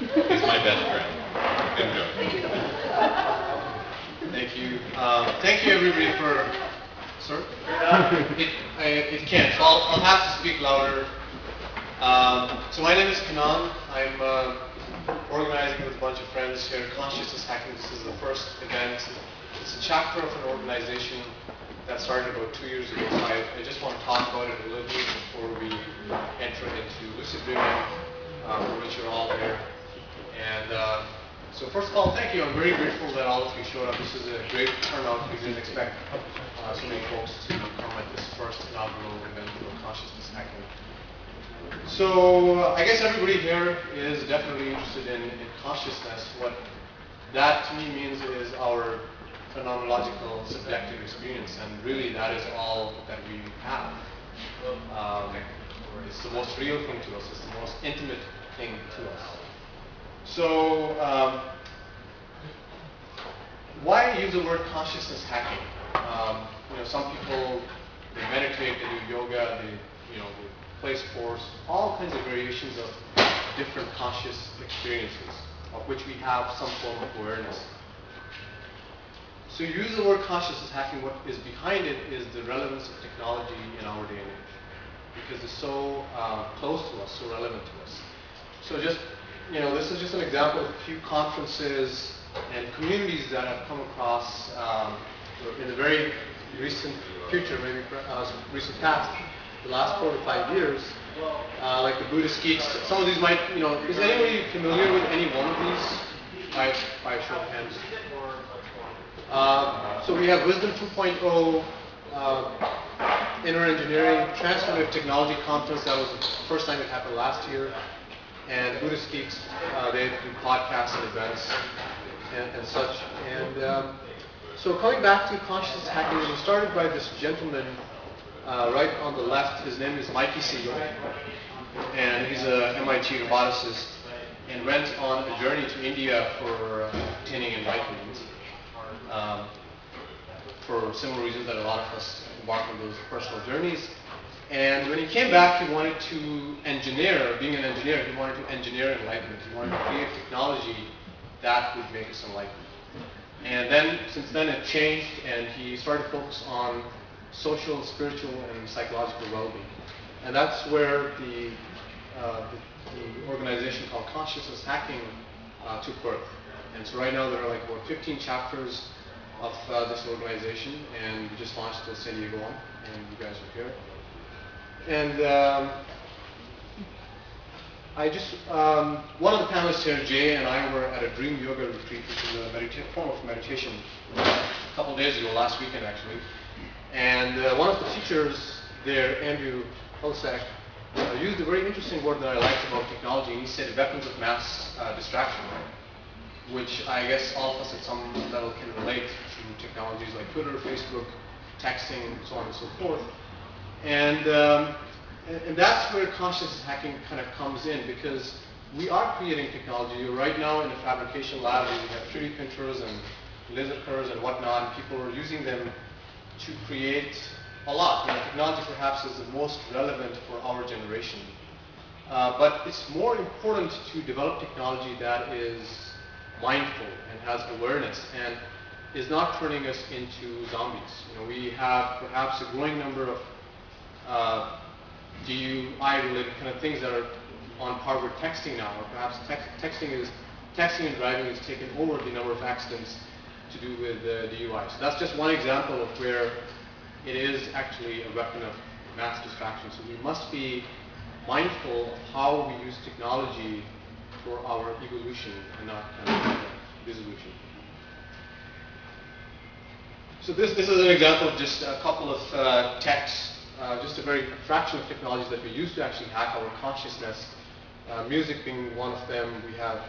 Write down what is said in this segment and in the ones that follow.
He's my best friend. Enjoy. Thank you. Thank you, everybody, for. Sorry? It can't. So I'll have to speak louder. So my name is Kenan. I'm organizing with a bunch of friends here. Consciousness Hacking. This is the first event. It's a chapter of an organization that started about 2 years ago. So I just want to talk about it a little bit before we enter into Lucid Dreaming, for which you're all here. And so first of all, thank you. I'm very grateful that all of you showed up. This is a great turnout. We didn't expect so many folks to come at this first inaugural event for consciousness hacking. So I guess everybody here is definitely interested in consciousness. What that to me means is our phenomenological subjective experience, and really that is all that we have. It's the most real thing to us. It's the most intimate thing to us. So why use the word consciousness hacking? Some people, they meditate, they do yoga, they play sports, all kinds of variations of different conscious experiences, of which we have some form of awareness. So you use the word consciousness hacking. What is behind it is the relevance of technology in our day and age, because it's so close to us, so relevant to us. So just, this is just an example of a few conferences and communities that I've come across in the very recent future, maybe recent past, the last 4 to 5 years, like the Buddhist geeks. Some of these might, is anybody familiar with any one of these? By a show of hands. So we have Wisdom 2.0, Inner Engineering, Transformative Technology Conference. That was the first time it happened last year. And Buddhist geeks, they do podcasts and events and such. And so coming back to consciousness hacking, it was started by this gentleman right on the left. His name is Mikey Siegel, and he's a MIT roboticist, and went on a journey to India for attaining enlightenment, for similar reasons that a lot of us embark on those personal journeys. And when he came back, he wanted to engineer, being an engineer, he wanted to engineer enlightenment. He wanted to create technology that would make us enlightened. And then, since then, it changed, and he started to focus on social, spiritual, and psychological well-being. And that's where the organization called Consciousness Hacking took birth. And so right now there are like about 15 chapters of this organization, and we just launched the San Diego one, and you guys are here. And one of the panelists here, Jay, and I were at a dream yoga retreat, which is a form of meditation, a couple days ago, last weekend actually. And one of the teachers there, Andrew Hulsack, used a very interesting word that I liked about technology, and he said weapons of mass distraction, which I guess all of us at some level can relate to technologies like Twitter, Facebook, texting, so on and so forth. And that's where consciousness hacking kind of comes in, because we are creating technology. Right now in the fabrication lab, we have 3D printers and laser cutters and whatnot, and people are using them to create a lot. Technology perhaps is the most relevant for our generation. But it's more important to develop technology that is mindful and has awareness and is not turning us into zombies. We have perhaps a growing number of DUI-related kind of things that are on par with texting now, or perhaps texting and driving has taken over the number of accidents to do with DUI. So that's just one example of where it is actually a weapon of mass distraction. So we must be mindful of how we use technology for our evolution and not kind of dissolution. So this is an example of just a couple of techs, just a very fraction of technologies that we use to actually hack our consciousness. Music being one of them. We have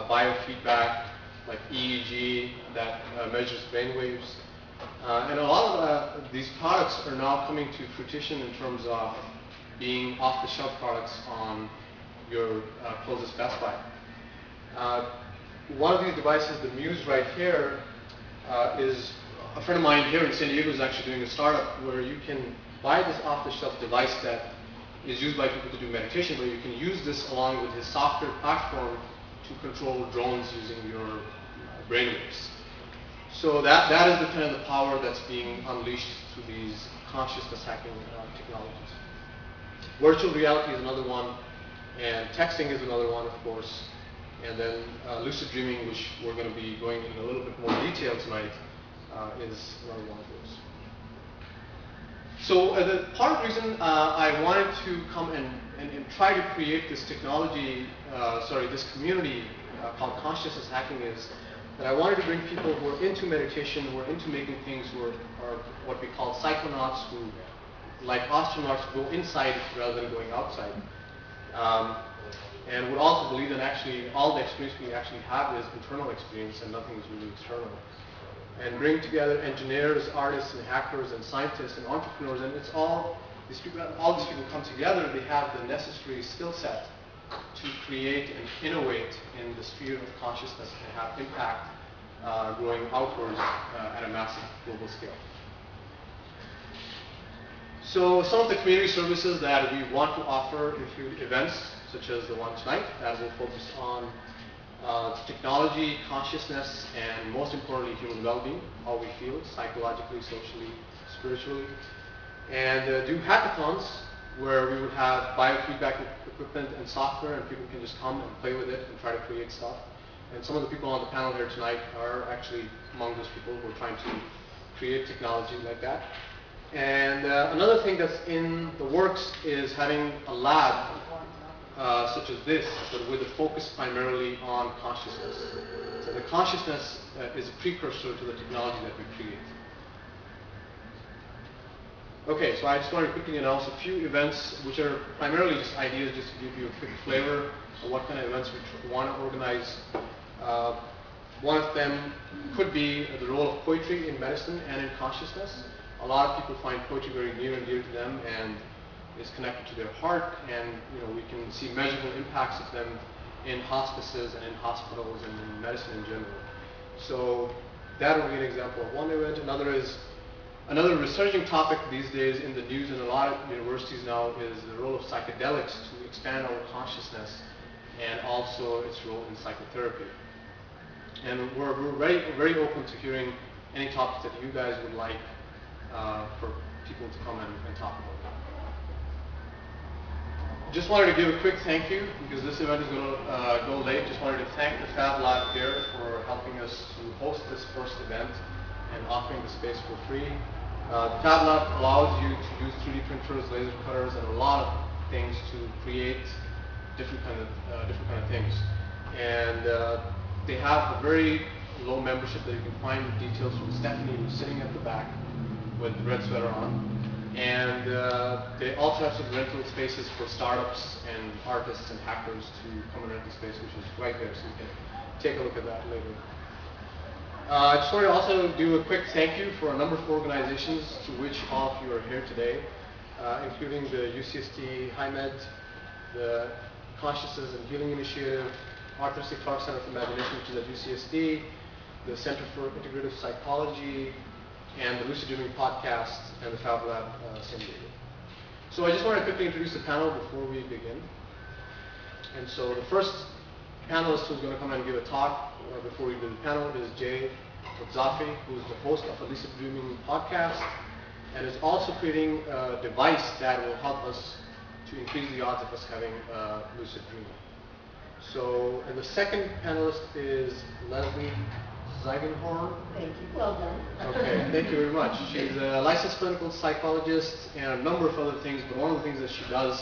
biofeedback, like EEG, that measures brain waves. And a lot of these products are now coming to fruition in terms of being off-the-shelf products on your closest Best Buy. One of these devices, the Muse right here, is a friend of mine here in San Diego is actually doing a startup where you can buy this off-the-shelf device that is used by people to do meditation, but you can use this along with his software platform to control drones using your brainwaves. So that is the kind of the power that's being unleashed through these consciousness hacking technologies. Virtual reality is another one, and texting is another one, of course, and then lucid dreaming, which we're going to be going in a little bit more detail tonight, is another one of those. So the part of the reason I wanted to come and try to create this technology, this community called consciousness hacking is that I wanted to bring people who are into meditation, who are into making things, who are what we call psychonauts, who, like astronauts, go inside rather than going outside. And would also believe that actually all the experience we actually have is internal experience and nothing is really external. And bring together engineers, artists, and hackers, and scientists, and entrepreneurs, and it's all these people come together. They have the necessary skill set to create and innovate in the sphere of consciousness and have impact going outwards at a massive global scale. So some of the community services that we want to offer include events such as the one tonight that will focus on technology, consciousness, and most importantly, human well-being, how we feel psychologically, socially, spiritually. And do hackathons where we would have biofeedback equipment and software, and people can just come and play with it and try to create stuff. And some of the people on the panel here tonight are actually among those people who are trying to create technology like that. And another thing that's in the works is having a lab such as this, but with a focus primarily on consciousness. So the consciousness is a precursor to the technology that we create. Okay, so I just wanted to quickly announce a few events which are primarily just ideas, just to give you a quick flavor of what kind of events we want to organize. One of them could be the role of poetry in medicine and in consciousness. A lot of people find poetry very near and dear to them and is connected to their heart, and we can see measurable impacts of them in hospices and in hospitals and in medicine in general. So that would be an example of one event. Another resurging topic these days in the news in a lot of universities now is the role of psychedelics to expand our consciousness and also its role in psychotherapy. And we're very open to hearing any topics that you guys would like for people to come and talk about. Just wanted to give a quick thank you because this event is going to go late. Just wanted to thank the Fab Lab here for helping us to host this first event and offering the space for free. The Fab Lab allows you to use 3D printers, laser cutters, and a lot of things to create different kind of things. And they have a very low membership that you can find the details from Stephanie, who's sitting at the back with the red sweater on. And they also have some rental spaces for startups and artists and hackers to come and rent the space, which is right there, so you can take a look at that later. I just wanted to also do a quick thank you for a number of organizations to which all of you are here today, including the UCSD HiMed, the Consciousness and Healing Initiative, Arthur C. Clarke Center for Imagination, which is at UCSD, the Center for Integrative Psychology, and the Lucid Dreaming podcast, and the Fab Lab San Diego. So I just want to quickly introduce the panel before we begin. And so the first panelist who's going to come and give a talk before we do the panel is Jay Zafi, who's the host of a Lucid Dreaming podcast, and is also creating a device that will help us to increase the odds of us having lucid dreaming. So, and the second panelist is Leslie Ziegenhorn. Thank you. Well done. Okay, thank you very much. She's a licensed clinical psychologist and a number of other things, but one of the things that she does,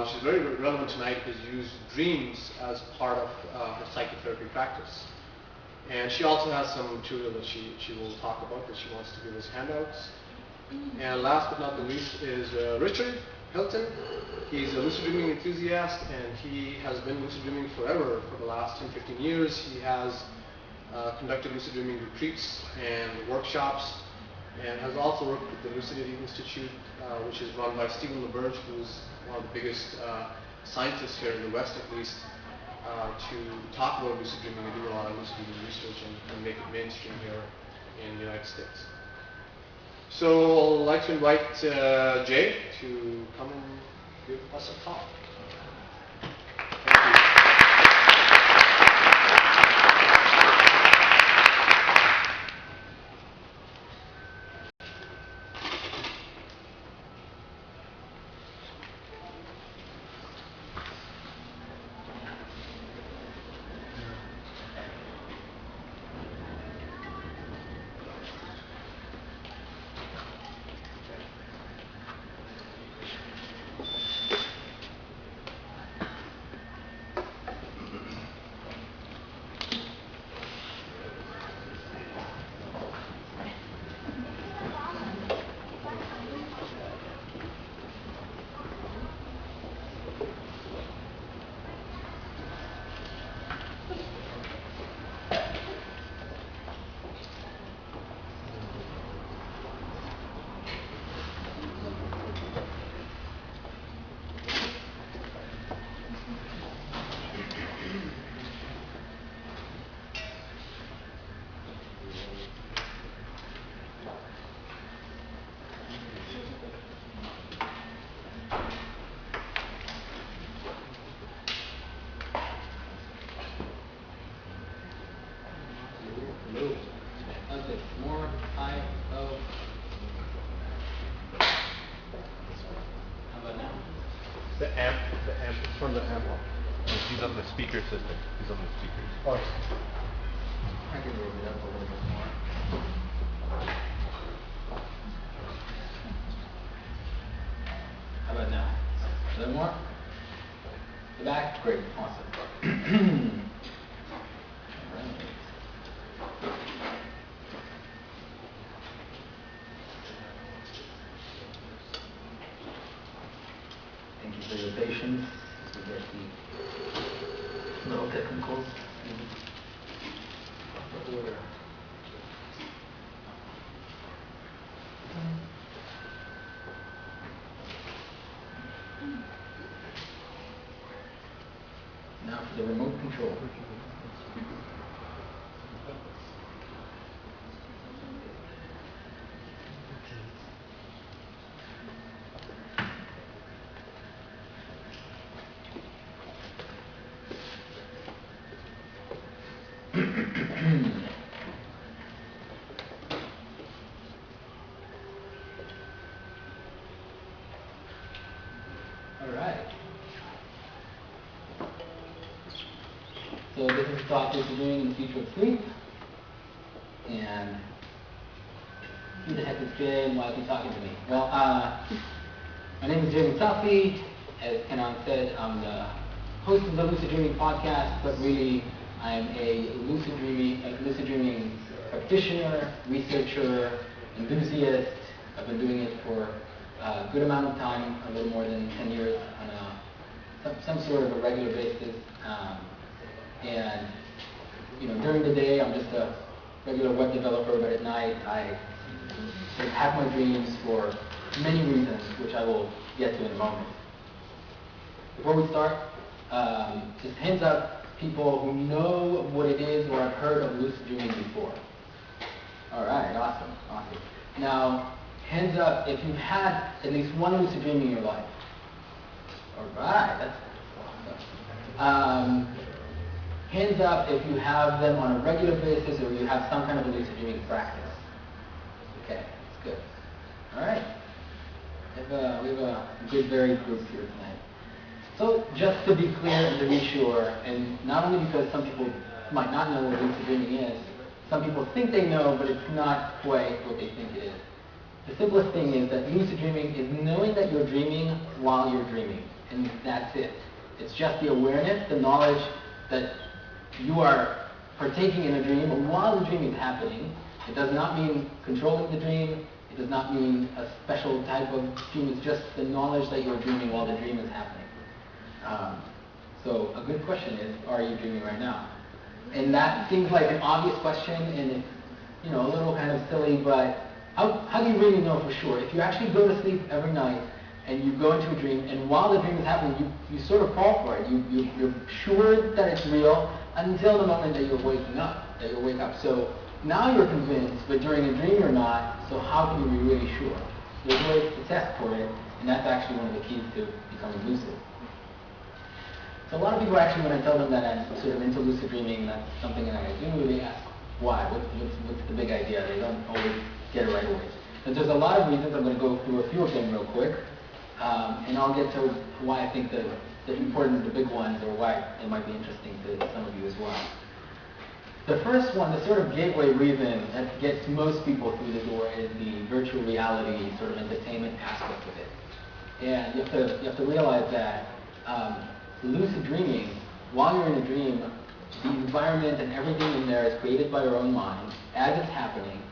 which is very relevant tonight, is use dreams as part of her psychotherapy practice. And she also has some material that she will talk about that she wants to give us handouts. And last but not the least is Richard Hilton. He's a lucid dreaming enthusiast, and he has been lucid dreaming forever for the last 10-15 years. He has conducted lucid dreaming retreats and workshops, and has also worked with the Lucidity Institute, which is run by Stephen LaBerge, who's one of the biggest scientists here in the West, at least, to talk about lucid dreaming and do a lot of lucid dreaming research and make it mainstream here in the United States. So I'd like to invite Jay to come and give us a talk. Thank you. speaker system. He's on the speakers. Oh. I can move it up a little bit more. How about now? A little more? The back? Great. Awesome. All right. Thank you for your patience as we get the little technicals. Order. Now for the remote control. All right. So this is the talk we're doing in the future of sleep. And who the heck is Jay and why is he talking to me? Well, my name is Jay Safi. As Kenan said, I'm the host of the Lucid Dreaming podcast, but really I'm a lucid dreaming practitioner, researcher, enthusiast. I've been doing it for a good amount of time, a little more than 10 years on some sort of a regular basis. And you know, during the day I'm just a regular web developer, but at night I sort of have my dreams for many reasons, which I will get to in a moment. Before we start, just hands up people who know what it is or have heard of lucid dreaming before. All right, awesome. Now, hands up if you've had at least one lucid dream in your life. All right, that's awesome. Hands up if you have them on a regular basis or you have some kind of a lucid dreaming practice. Okay, that's good. All right. We have a good varied group here tonight. So just to be clear and to be sure, and not only because some people might not know what lucid dreaming is, some people think they know, but it's not quite what they think it is. The simplest thing is that lucid dreaming is knowing that you're dreaming while you're dreaming, and that's it. It's just the awareness, the knowledge that you are partaking in a dream while the dream is happening. It does not mean controlling the dream. It does not mean a special type of dream. It's just the knowledge that you're dreaming while the dream is happening. So a good question is, are you dreaming right now? And that seems like an obvious question, and it's, you know, a little kind of silly, but how do you really know for sure? If you actually go to sleep every night and you go into a dream, and while the dream is happening, you sort of fall for it. You're sure that it's real until the moment that you're waking up, that you wake up. So now you're convinced, but during a dream you're not, so how can you be really sure? There's ways to test for it, and that's actually one of the keys to becoming lucid. So a lot of people actually, when I tell them that I'm sort of into lucid dreaming, that's something that I do, they ask why, what's the big idea? They don't always get it right away. But there's a lot of reasons. I'm going to go through a few of them real quick, and I'll get to why I think the important, the big ones, or why it might be interesting to some of you as well. The first one, the sort of gateway reason that gets most people through the door is the virtual reality sort of entertainment aspect of it. And you have to realize that lucid dreaming, while you're in a dream, the environment and everything in there is created by your own mind as it's happening.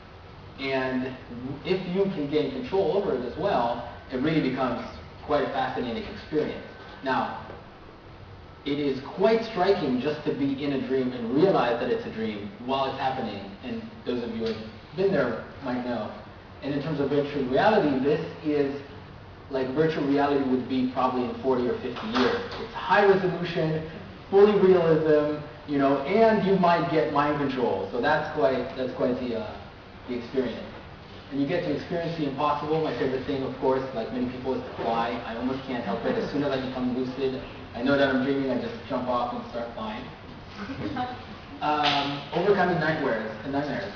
And if you can gain control over it as well, it really becomes quite a fascinating experience. Now, it is quite striking just to be in a dream and realize that it's a dream while it's happening. And those of you who have been there might know. And in terms of virtual reality, this is like virtual reality would be probably in 40 or 50 years. It's high resolution, fully realism, you know, and you might get mind control. So that's quite the experience. And you get to experience the impossible. My favorite thing, of course, like many people, is to fly. I almost can't help it. As soon as I become lucid, I know that I'm dreaming, I just jump off and start flying. Overcoming nightmares.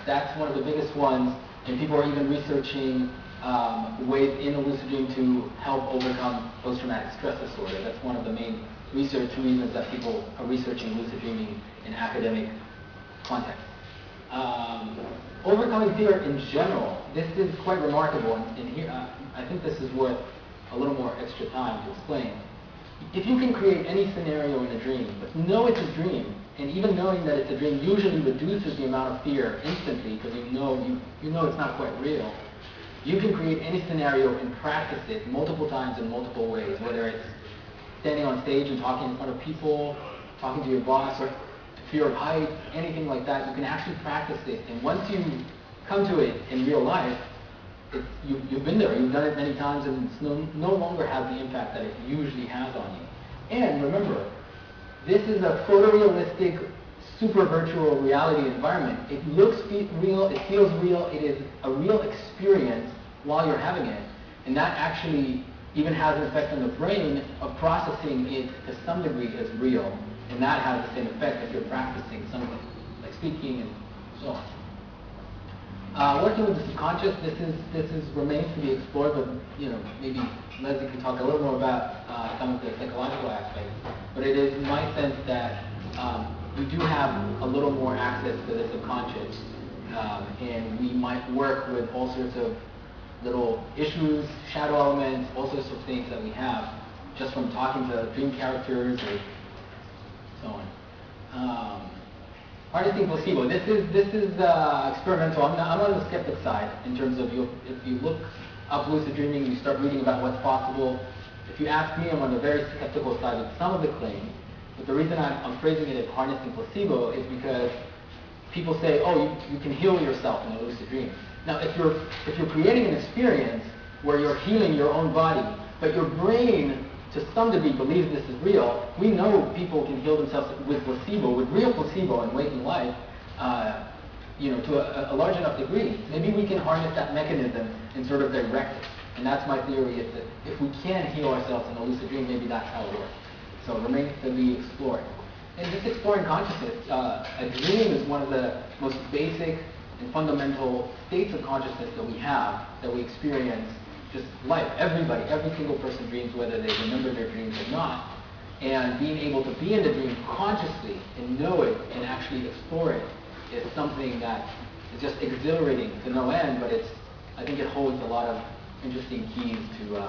That's one of the biggest ones, and people are even researching ways in a lucid dream to help overcome post-traumatic stress disorder. That's one of the main research reasons that people are researching lucid dreaming in academic context. Overcoming fear in general, this is quite remarkable, and here I think this is worth a little more extra time to explain. If you can create any scenario in a dream, but know it's a dream, and even knowing that it's a dream usually reduces the amount of fear instantly because you know it's not quite real, you can create any scenario and practice it multiple times in multiple ways, whether it's standing on stage and talking in front of people, talking to your boss, or fear of heights, anything like that. You can actually practice it, and once you come to it in real life, you've been there, you've done it many times, and it's no longer has the impact that it usually has on you. And remember, this is a photorealistic, super virtual reality environment. It looks real, it feels real, it is a real experience while you're having it. And that actually even has an effect on the brain of processing it to some degree as real. And that has the same effect if you're practicing something like speaking and so on. Working with the subconscious, this remains to be explored, but maybe Leslie can talk a little more about some of the psychological aspects. But it is my sense that we do have a little more access to the subconscious, and we might work with all sorts of little issues, shadow elements, all sorts of things that we have just from talking to dream characters or so on. Harnessing placebo. This is experimental. I'm on the skeptic side in terms of if you look up lucid dreaming, you start reading about what's possible. If you ask me, I'm on the very skeptical side with some of the claims. But the reason I'm phrasing it as harnessing placebo is because people say, oh, you can heal yourself in a lucid dream. Now, if you're creating an experience where you're healing your own body, but your brain to some degree believes this is real, we know people can heal themselves with placebo, with real placebo in waking life, to a large enough degree. Maybe we can harness that mechanism and sort of direct it. And that's my theory, is that if we can heal ourselves in a lucid dream, maybe that's how it works. So it remains to be explored. And just exploring consciousness, a dream is one of the most basic and fundamental states of consciousness that we have, that we experience just life. Everybody, every single person dreams, whether they remember their dreams or not. And being able to be in the dream consciously and know it and actually explore it is something that is just exhilarating to no end, but I think it holds a lot of interesting keys to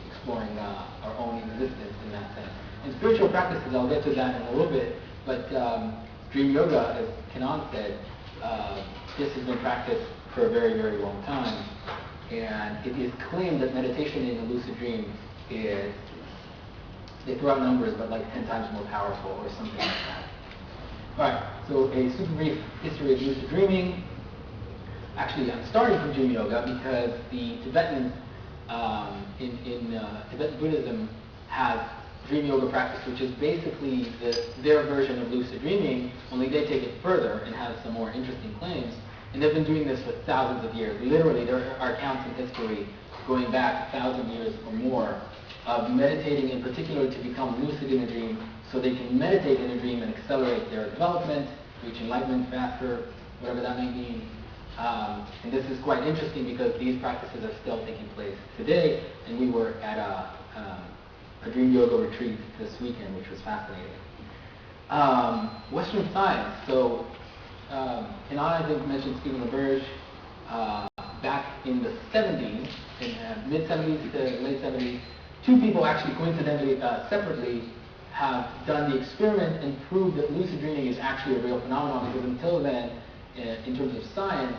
exploring our own existence in that sense. And spiritual practices, I'll get to that in a little bit, but dream yoga, as Kenan said, this has been practiced for a very, very long time. And it is claimed that meditation in a lucid dream is, they throw out numbers, but like 10 times more powerful or something like that. All right, so a super brief history of lucid dreaming. Actually, I'm starting from dream yoga because the Tibetans in Tibetan Buddhism have dream yoga practice, which is basically their version of lucid dreaming, only they take it further and have some more interesting claims. And they've been doing this for thousands of years. Literally, there are accounts in history going back 1,000 years or more of meditating in particular to become lucid in a dream so they can meditate in a dream and accelerate their development, reach enlightenment faster, whatever that may mean. And this is quite interesting because these practices are still taking place today, and we were at a dream yoga retreat this weekend, which was fascinating. Western science. So, Kenan, I think, mentioned Stephen LaBerge back in the 70s, in mid-70s to late 70s. Two people actually coincidentally, separately, have done the experiment and proved that lucid dreaming is actually a real phenomenon, because until then, in terms of science,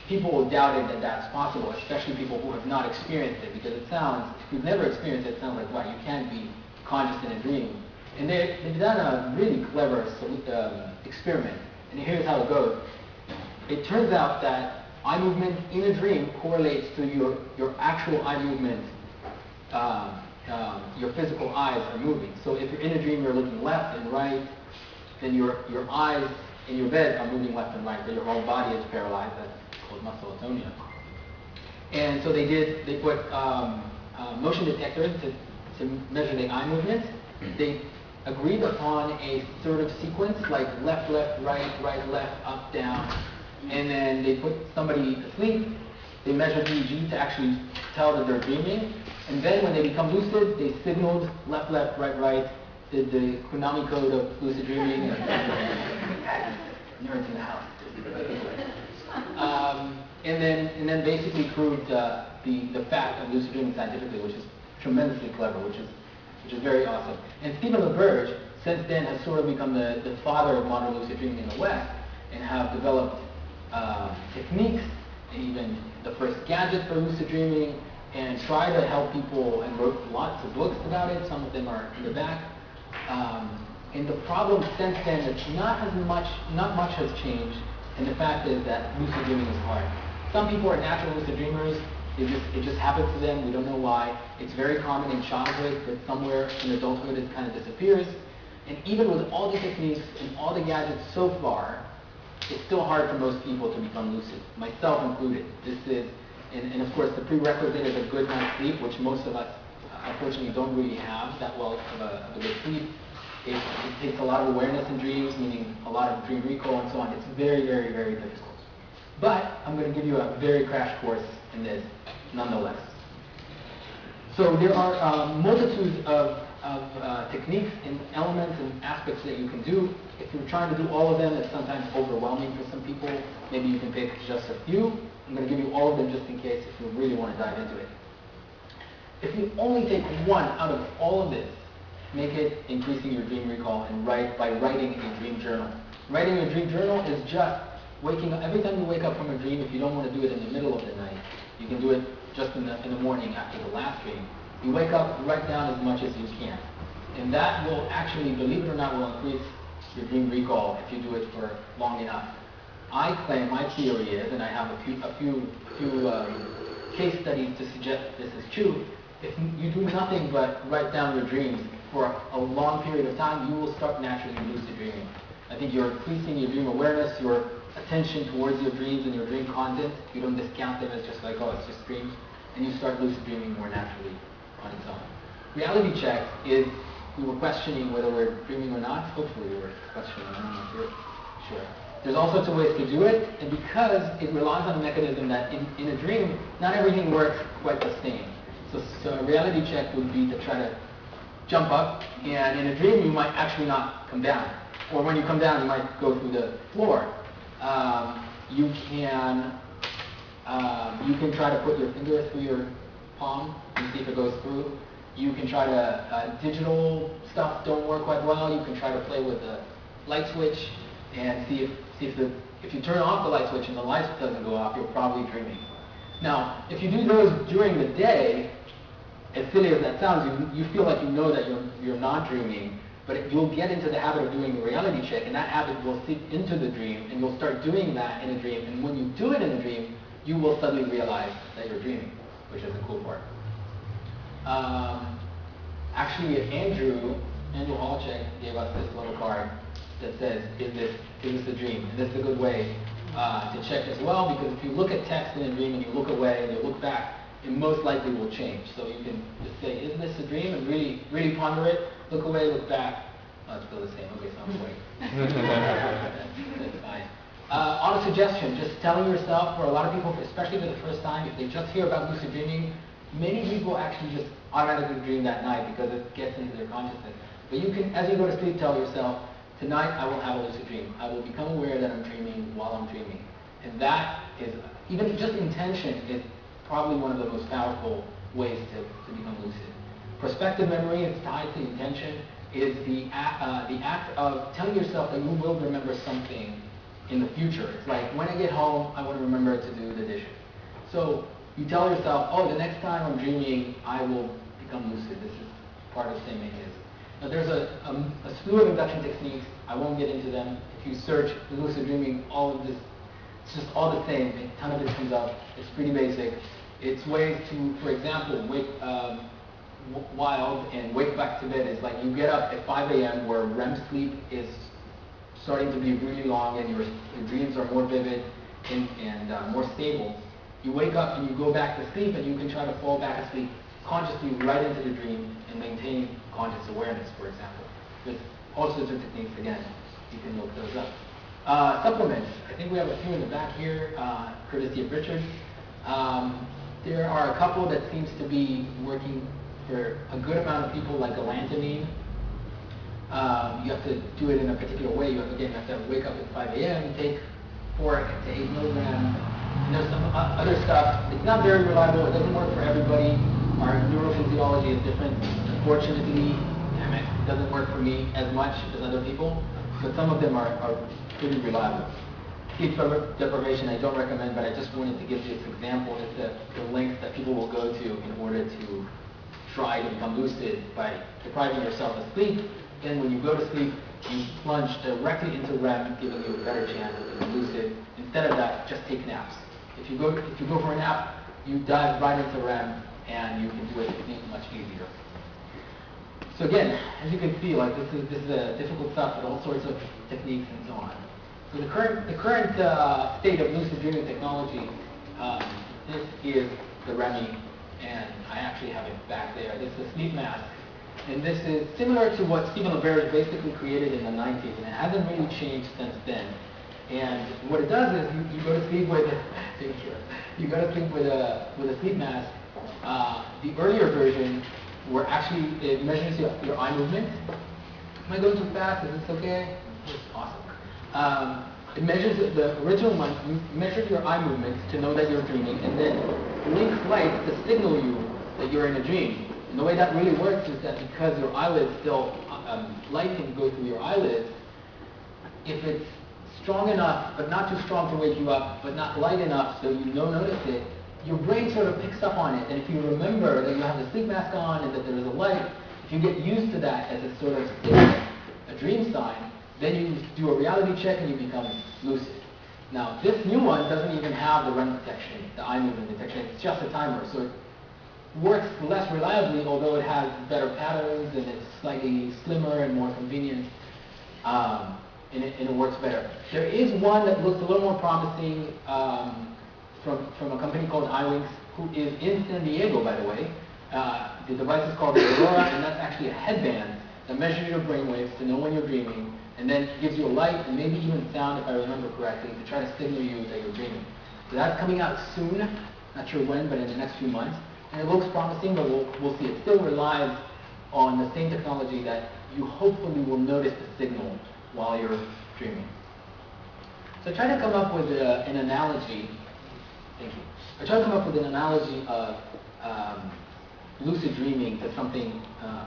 people doubted that that's possible, especially people who have not experienced it, because it sounds, if you've never experienced it, it sounds like, wow, you can't be conscious in a dream. And they've done a really clever experiment, and here's how it goes. It turns out that eye movement in a dream correlates to your actual eye movement. Your physical eyes are moving. So if you're in a dream, you're looking left and right, then your eyes in your bed are moving left and right, but your whole body is paralyzed. That's called muscle atonia. And so they put motion detectors to measure the eye movements. They agreed upon a sort of sequence, like left, left, right, right, left, up, down. And then they put somebody to sleep. They measured EEG to actually tell that they're dreaming. And then when they become lucid, they signaled left, left, right, right. did the Konami code of lucid dreaming. Nerds in the house. And then basically proved the fact of lucid dreaming scientifically, which is tremendously clever, which is very awesome. And Stephen LaBerge, since then, has sort of become the father of modern lucid dreaming in the West, and have developed techniques, and even the first gadget for lucid dreaming, and try to help people, and wrote lots of books about it. Some of them are in the back. And the problem since then is not much has changed, and the fact is that lucid dreaming is hard. Some people are natural lucid dreamers. It just happens to them. We don't know why. It's very common in childhood, but somewhere in adulthood it kind of disappears. And even with all the techniques and all the gadgets so far, it's still hard for most people to become lucid, myself included. And of course, the prerequisite is a good night's sleep, which most of us, unfortunately, don't really have that well of a good sleep. It takes a lot of awareness in dreams, meaning a lot of dream recall and so on. It's very, very, very difficult. But I'm going to give you a very crash course in this, nonetheless. So there are multitudes of techniques and elements and aspects that you can do. If you're trying to do all of them, it's sometimes overwhelming for some people. Maybe you can pick just a few. I'm going to give you all of them just in case if you really want to dive into it. If you only take one out of all of this, make it increasing your dream recall and by writing a dream journal. Writing a dream journal is just waking up. Every time you wake up from a dream, if you don't want to do it in the middle of the night, you can do it just in the morning after the last dream. You wake up, write down as much as you can. And that will actually, believe it or not, will increase your dream recall if you do it for long enough. I claim, my theory is, and I have a few case studies to suggest that this is true, if you do nothing but write down your dreams for a long period of time, you will start naturally lucid dreaming. I think you're increasing your dream awareness, your attention towards your dreams and your dream content. You don't discount them as just like, oh, it's just dreams. And you start lucid dreaming more naturally on its own. Reality check is, we were questioning whether we're dreaming or not. Hopefully we were questioning, I'm not sure. There's all sorts of ways to do it, and because it relies on a mechanism that in a dream, not everything works quite the same. So a reality check would be to try to jump up, and in a dream you might actually not come down. Or when you come down, you might go through the floor. You can try to put your finger through your palm and see if it goes through. You can try to, digital stuff don't work quite well. You can try to play with the light switch and see if you turn off the light switch and the light doesn't go off, you're probably dreaming. Now, if you do those during the day, as silly as that sounds, you feel like you know that you're not dreaming, but you'll get into the habit of doing the reality check, and that habit will seep into the dream, and you'll start doing that in a dream. And when you do it in a dream, you will suddenly realize that you're dreaming, which is the cool part. Actually, Andrew Hallcheck gave us this little card that says, is this a dream? And this is a good way to check as well, because if you look at text in a dream and you look away and you look back, it most likely will change. So you can just say, is this a dream? And really, really ponder it. Look away, look back. Oh, it's still the same. Okay, so I'm awake. That's fine. On a suggestion, just telling yourself, for a lot of people, especially for the first time, if they just hear about lucid dreaming, many people actually just automatically dream that night because it gets into their consciousness. But you can, as you go to sleep, tell yourself, tonight I will have a lucid dream. I will become aware that I'm dreaming while I'm dreaming. And that is, even just intention is probably one of the most powerful ways to become lucid. Prospective memory, it's tied to intention, is the act of telling yourself that you will remember something in the future. It's like, when I get home, I want to remember to do the dishes. So you tell yourself, oh, the next time I'm dreaming, I will become lucid. This is part of the same mechanism. Now there's a slew of induction techniques. I won't get into them. If you search lucid dreaming, all of this, it's just all the same. A ton of it comes up. It's pretty basic. It's ways to, for example, wake wild and wake back to bed. It's like you get up at 5 a.m. where REM sleep is starting to be really long and your dreams are more vivid and more stable. You wake up and you go back to sleep, and you can try to fall back asleep consciously right into the dream and maintain conscious awareness, for example. There's all sorts of techniques, again, you can look those up. Supplements. I think we have a few in the back here, courtesy of Richard. There are a couple that seems to be working for a good amount of people, like galantamine. You have to do it in a particular way. You have to wake up at 5 a.m., take 4 to 8 milligrams. And there's some other stuff. It's not very reliable. It doesn't work for everybody. Our neurophysiology is different. Unfortunately, damn it doesn't work for me as much as other people. But some of them are pretty reliable. Sleep deprivation I don't recommend, but I just wanted to give you this example as the lengths that people will go to in order to try to become lucid by depriving yourself of sleep. Then when you go to sleep, you plunge directly into REM, giving you a better chance of being lucid. Instead of that, just take naps. If you go for a nap, you dive right into REM, and you can do it much easier. So again, as you can see, like this is difficult stuff with all sorts of techniques and so on. So the current state of lucid dreaming technology, this is the REMI, and I actually have it back there. This is a sleep mask. And this is similar to what Stephen LeBaron basically created in the 90s, and it hasn't really changed since then. And what it does is you go to sleep with you go to sleep with a sleep mask. The earlier version where actually it measures your eye movement. Am I going too fast? Is this okay? It's awesome. It measures the original one. Measures your eye movements to know that you're dreaming, and then blinks lights to signal you that you're in a dream. And the way that really works is that because your eyelids still, light can go through your eyelids, if it's strong enough, but not too strong to wake you up, but not light enough so you don't notice it, your brain sort of picks up on it. And if you remember that you have the sleep mask on and that there is a light, if you get used to that as a sort of a dream sign, then you do a reality check and you become lucid. Now, this new one doesn't even have the REM detection, the eye movement detection. It's just a timer, so it works less reliably, although it has better patterns and it's slightly slimmer and more convenient, and it works better. There is one that looks a little more promising from a company called iWinks, who is in San Diego, by the way. The device is called the Aurora, and that's actually a headband that measures your brainwaves to know when you're dreaming, and then gives you a light and maybe even sound, if I remember correctly, to try to signal you that you're dreaming. So that's coming out soon, not sure when, but in the next few months. And it looks promising, but we'll see. It still relies on the same technology that you hopefully will notice the signal while you're dreaming. So I tried to come up with an analogy. Thank you. I tried to come up with an analogy of lucid dreaming to something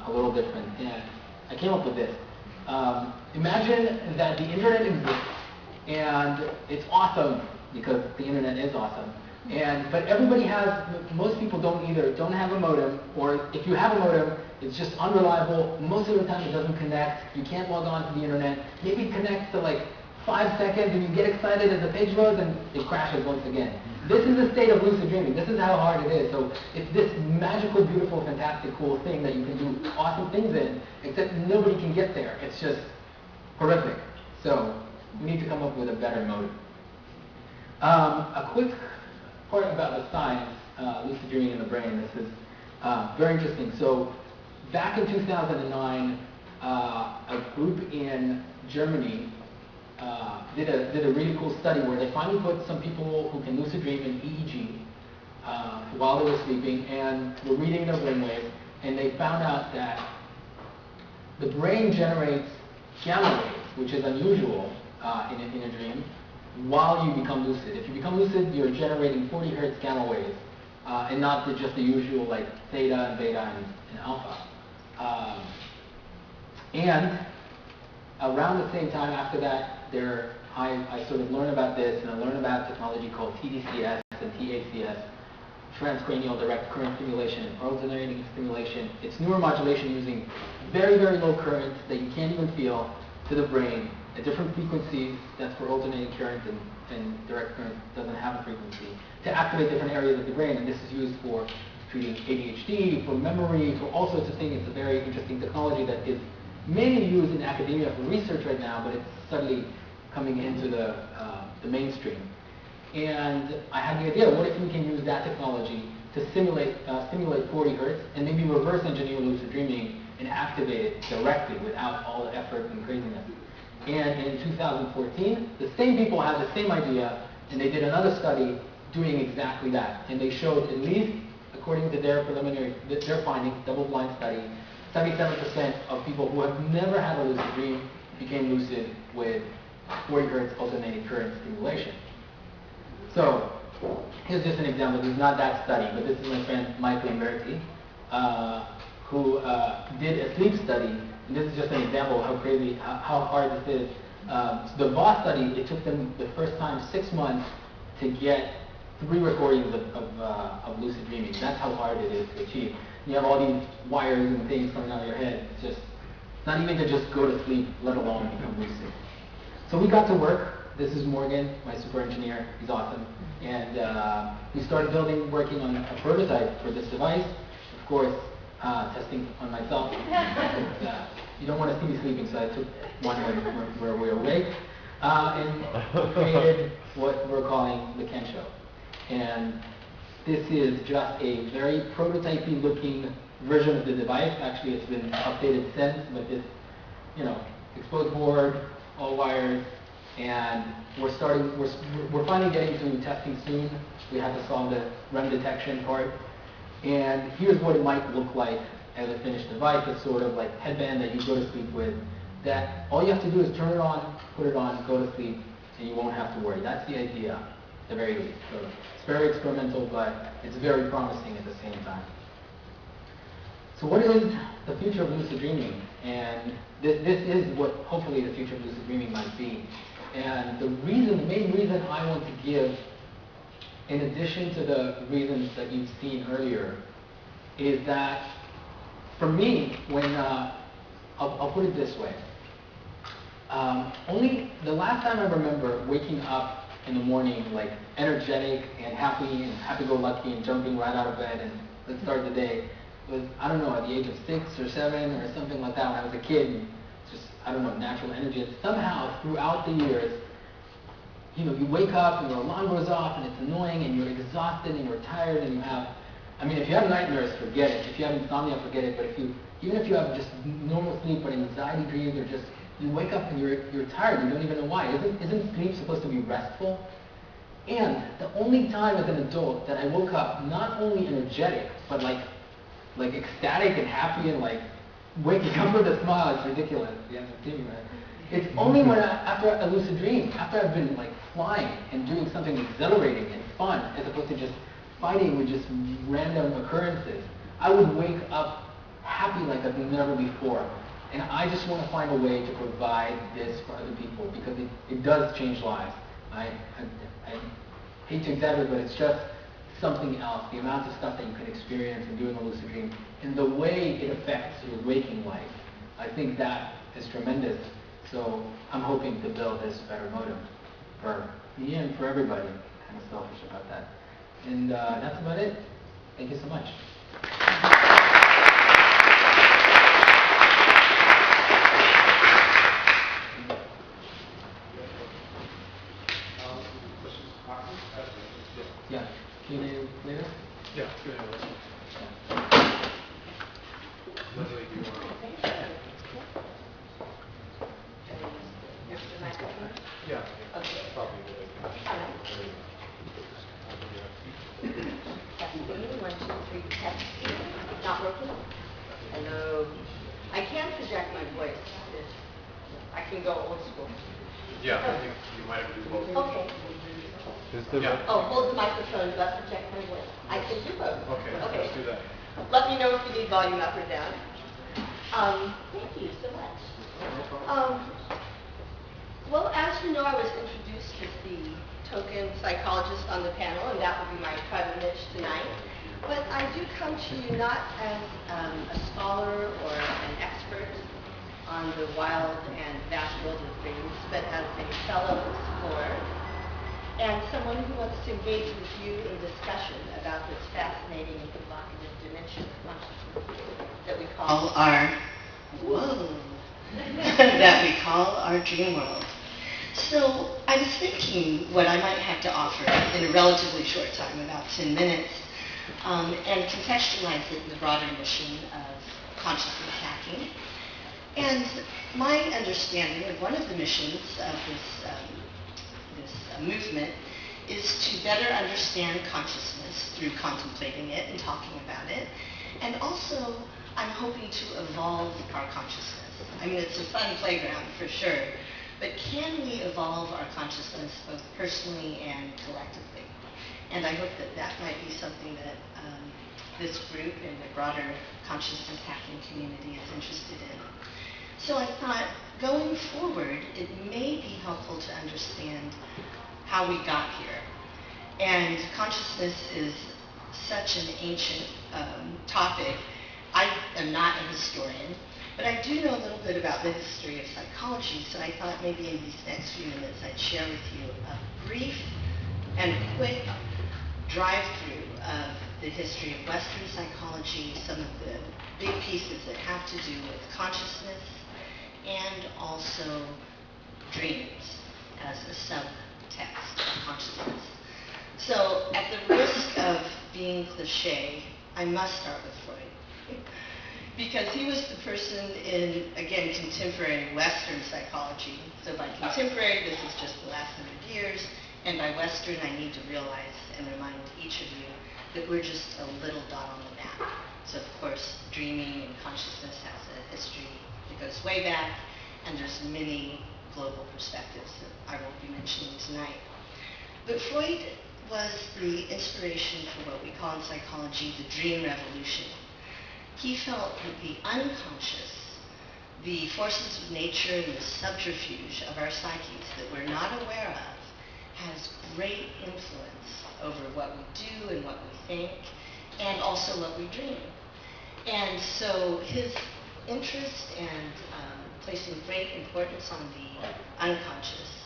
a little different, and I came up with this. Imagine that the internet exists, and it's awesome because the internet is awesome. But everybody most people don't have a modem, or if you have a modem, it's just unreliable. Most of the time it doesn't connect. You can't log on to the internet. Maybe it connects to like 5 seconds and you get excited as the page loads and it crashes once again. This is the state of lucid dreaming. This is how hard it is. So it's this magical, beautiful, fantastic, cool thing that you can do awesome things in, except nobody can get there. It's just horrific. So we need to come up with a better modem. A quick part about the science, lucid dreaming in the brain. This is very interesting. So back in 2009, a group in Germany did a really cool study where they finally put some people who can lucid dream in EEG while they were sleeping, and were reading their brainwaves, and they found out that the brain generates gamma waves, which is unusual in a dream, while you become lucid. If you become lucid, you're generating 40 hertz gamma waves, and not just the usual like theta and beta and alpha. And around the same time after that, I sort of learned about this, and I learned about technology called TDCS and TACS, transcranial direct current stimulation and alternating stimulation. It's neuromodulation using very, very low currents that you can't even feel to the brain at different frequencies. That's for alternating current, and direct current doesn't have a frequency, to activate different areas of the brain. And this is used for treating ADHD, for memory, for all sorts of things. It's a very interesting technology that is mainly used in academia for research right now, but it's suddenly coming into the mainstream. And I had the idea, what if we can use that technology to stimulate 40 hertz and maybe reverse engineer lucid dreaming and activate it directly without all the effort and craziness. And in 2014, the same people had the same idea, and they did another study doing exactly that. And they showed, at least according to their findings, double-blind study, 77% of people who have never had a lucid dream became lucid with 40 hertz alternating current stimulation. So, here's just an example. This is not that study, but this is my friend Michael Inverti, who did a sleep study. And this is just an example of how crazy, how hard this is. The Voss study, it took them the first time 6 months to get 3 recordings of lucid dreaming. That's how hard it is to achieve. You have all these wires and things coming out of your head. It's just not even to just go to sleep, let alone become lucid. So we got to work. This is Morgan, my super engineer. He's awesome. And we started working on a prototype for this device. Of course, testing on myself. You don't want to see me sleeping, so I took one where we were awake. And created what we're calling the Kensho. And this is just a very prototypey looking version of the device. Actually, it's been updated since, but this, exposed board, all wires, and we're finally getting to testing soon. We have to solve the REM detection part. And here's what it might look like as a finished device. It's sort of like headband that you go to sleep with. That all you have to do is turn it on, put it on, go to sleep, and you won't have to worry. That's the idea, at the very least. So it's very experimental, but it's very promising at the same time. So what is the future of lucid dreaming? And this is what hopefully the future of lucid dreaming might be. And the main reason I want to give, in addition to the reasons that you've seen earlier, is that for me, when I'll put it this way. Only the last time I remember waking up in the morning like energetic and happy-go-lucky and jumping right out of bed and let's start the day was, I don't know, at the age of 6 or 7 or something like that when I was a kid. And just, I don't know, natural energy. And somehow throughout the years, you wake up and your alarm goes off and it's annoying and you're exhausted and you're tired and you have, if you have nightmares, forget it. If you have insomnia, forget it. But even if you have just normal sleep but anxiety dreams or just, you wake up and you're tired, you don't even know why. Isn't sleep supposed to be restful? And the only time as an adult that I woke up not only energetic, but like ecstatic and happy and like waking up with a smile, it's ridiculous. You haven't seen me, right? It's only when after a lucid dream, after I've been like flying and doing something exhilarating and fun, as opposed to just fighting with just random occurrences, I would wake up happy like I've never before. And I just want to find a way to provide this for other people because it does change lives. I hate to exaggerate, but it's just something else. The amount of stuff that you can experience in doing a lucid dream and the way it affects your waking life. I think that is tremendous. So I'm hoping to build this better modem for me and for everybody. I'm kind of selfish about that. And that's about it. Thank you so much. Yeah. Q&A later? Yeah, Q&A later. Leslie, do you want to? Yeah. Okay. Probably. Testing, 1, 2, 3, testing. Not working? Hello. I can project my voice. I can go old school. Yeah, I think you might have to do both. Okay. Yeah. Oh, hold the microphone, but project my voice. I can do both. Okay, let's do that. Let me know if you need volume up or down. Thank you so much. Well, as you know, I was introduced as the token psychologist on the panel, and that will be my private niche tonight. But I do come to you not as a scholar or an expert on the wild and vast world of dreams, but as a fellow explorer and someone who wants to engage with you in discussion about this fascinating and provocative dimension of consciousness that we call our dream world. So I was thinking what I might have to offer in a relatively short time, about 10 minutes, and contextualize it in the broader mission of consciousness hacking. And my understanding of one of the missions of this movement is to better understand consciousness through contemplating it and talking about it, and also I'm hoping to evolve our consciousness. I mean, it's a fun playground for sure, but can we evolve our consciousness both personally and collectively? And I hope that that might be something that this group and the broader consciousness hacking community is interested in. So I thought, going forward, it may be helpful to understand how we got here. And consciousness is such an ancient topic. I am not a historian, but I do know a little bit about the history of psychology, so I thought maybe in these next few minutes I'd share with you a brief and quick drive-through of the history of Western psychology, some of the big pieces that have to do with consciousness, and also dreams as a subtext of consciousness. So at the risk of being cliche, I must start with Freud. Because he was the person in, again, contemporary Western psychology. So by contemporary, this is just the last 100 years, and by Western, I need to realize and remind each of you that we're just a little dot on the map. So of course, dreaming and consciousness has a history that goes way back, and there's many global perspectives that I won't be mentioning tonight. But Freud was the inspiration for what we call in psychology the dream revolution. He felt that the unconscious, the forces of nature and the subterfuge of our psyches that we're not aware of, has great influence over what we do and what we think, and also what we dream. And so his interest and placing great importance on the unconscious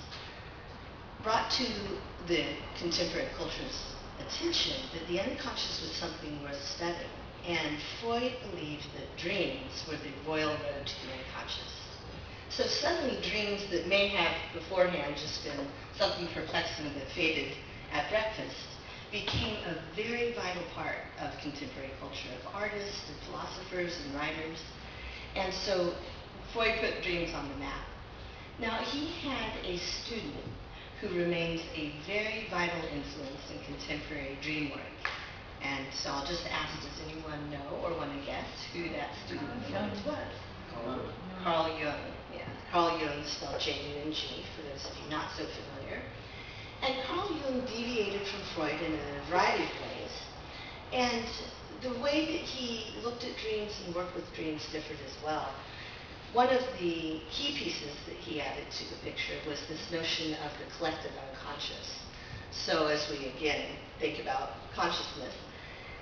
brought to the contemporary culture's attention that the unconscious was something worth studying. And Freud believed that dreams were the royal road to the unconscious. So suddenly dreams that may have beforehand just been something perplexing that faded at breakfast became a very vital part of contemporary culture, of artists and philosophers and writers. And so Freud put dreams on the map. Now he had a student who remains a very vital influence in contemporary dream work. And so I'll just ask, does anyone know or want to guess who that student of Freud's was? Carl Jung. Yeah, Carl Jung, spelled J-U-N-G, for those of you not so familiar. And Carl Jung deviated from Freud in a variety of ways. And the way that he looked at dreams and worked with dreams differed as well. One of the key pieces that he added to the picture was this notion of the collective unconscious. So as we, again, think about consciousness,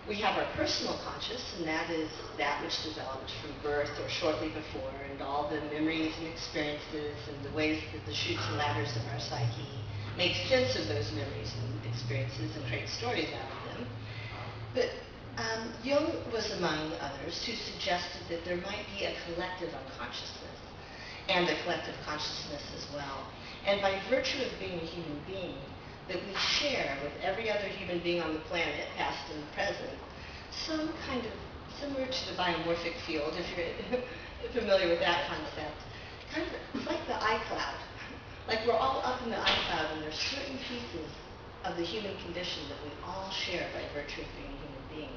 we have our personal conscious, and that is that which developed from birth or shortly before, and all the memories and experiences and the ways that the chutes and ladders of our psyche make sense of those memories and experiences and create stories out of them. But Jung was among others who suggested that there might be a collective unconsciousness and a collective consciousness as well. And by virtue of being a human being, that we share with every other human being on the planet, past and present, some kind of, similar to the biomorphic field, if you're familiar with that concept, kind of, it's like the iCloud. Like we're all up in the iCloud, and there's certain pieces of the human condition that we all share by virtue of being a human being.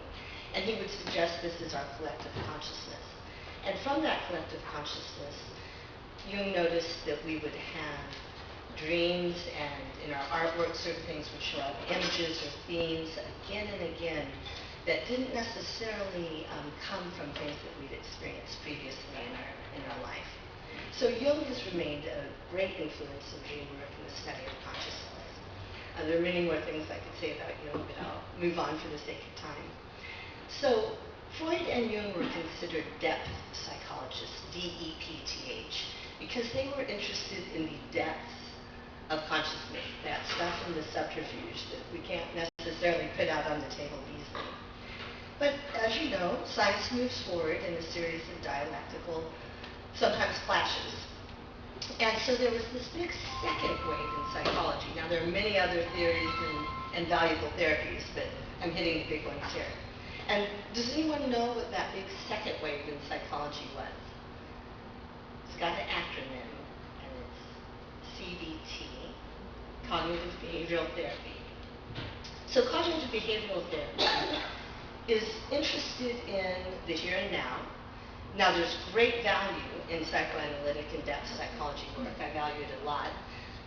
And he would suggest this is our collective consciousness. And from that collective consciousness, Jung noticed that we would have dreams, and in our artwork, certain things would show up, images or themes again and again that didn't necessarily come from things that we'd experienced previously in our life. So Jung has remained a great influence in dream work and the study of consciousness. There are many more things I could say about Jung, but I'll move on for the sake of time. So Freud and Jung were considered depth psychologists, D-E-P-T-H, because they were interested in the depths of consciousness, that stuff in the subterfuge that we can't necessarily put out on the table easily. But as you know, science moves forward in a series of dialectical, sometimes clashes. And so there was this big second wave in psychology. Now there are many other theories and valuable therapies, but I'm hitting the big ones here. And does anyone know what that big second wave in psychology was? It's got an acronym, and it's CBT, Cognitive Behavioral Therapy. So cognitive behavioral therapy is interested in the here and now, Now, there's great value in psychoanalytic and depth psychology work. I value it a lot.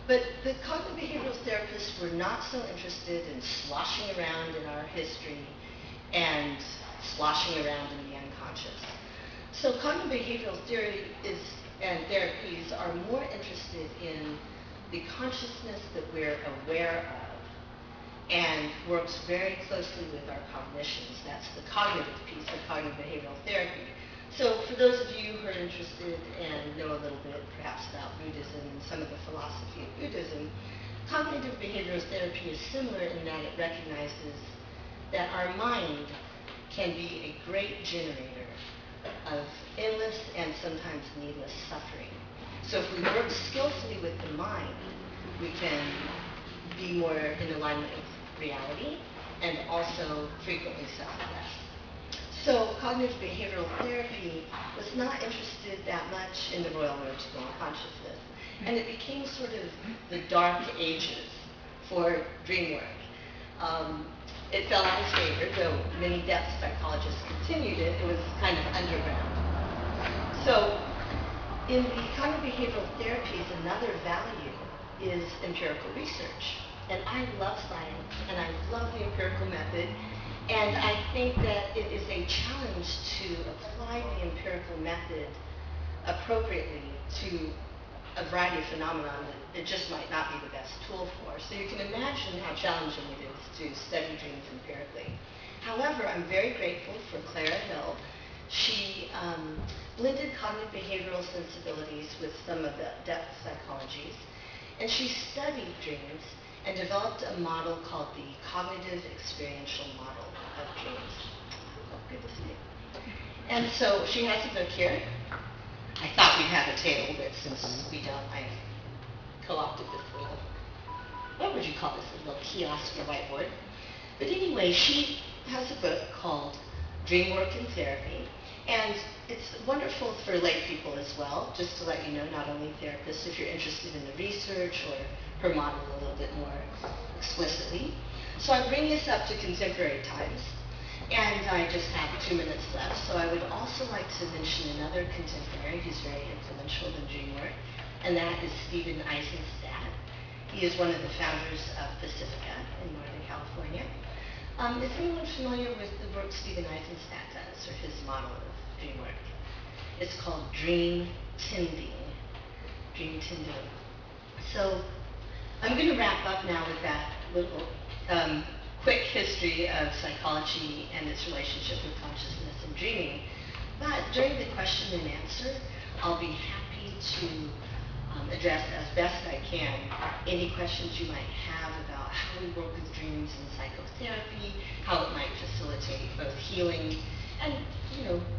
But the cognitive behavioral therapists were not so interested in sloshing around in our history and sloshing around in the unconscious. So cognitive behavioral theory and therapies are more interested in the consciousness that we're aware of and works very closely with our cognitions. That's the cognitive piece of cognitive behavioral therapy. So for those of you who are interested and know a little bit perhaps about Buddhism and some of the philosophy of Buddhism, cognitive behavioral therapy is similar in that it recognizes that our mind can be a great generator of endless and sometimes needless suffering. So if we work skillfully with the mind, we can be more in alignment with reality and also frequently self-address. So cognitive behavioral therapy was not interested that much in the royal road to gain consciousness. And it became sort of the dark ages for dream work. It fell out of favor, though many depth psychologists continued it. It was kind of underground. So in the cognitive behavioral therapies, another value is empirical research. And I love science, and I love the empirical method. And I think that it is a challenge to apply the empirical method appropriately to a variety of phenomena that it just might not be the best tool for. So you can imagine how challenging it is to study dreams empirically. However, I'm very grateful for Clara Hill. She blended cognitive behavioral sensibilities with some of the depth psychologies, and she studied dreams and developed a model called the cognitive experiential model of dreams. Oh, good to see you. And so she has a book here. I thought we'd have a table, but since we don't, I co-opted this little, what would you call this, a little kiosk or whiteboard. But anyway, she has a book called Dream Work in Therapy, and it's wonderful for lay people as well, just to let you know, not only therapists, if you're interested in the research or her model a little bit more explicitly. So I'm bringing this up to contemporary times. And I just have 2 minutes left, so I would also like to mention another contemporary who's very influential in dream work, and that is Stephen Eisenstadt. He is one of the founders of Pacifica in Northern California. Is anyone familiar with the work Stephen Eisenstadt does, or his model of dream work? It's called dream tending. Dream tending. So I'm going to wrap up now with that little quick history of psychology and its relationship with consciousness and dreaming. But during the question and answer, I'll be happy to address as best I can any questions you might have about how we work with dreams in psychotherapy, how it might facilitate both healing, and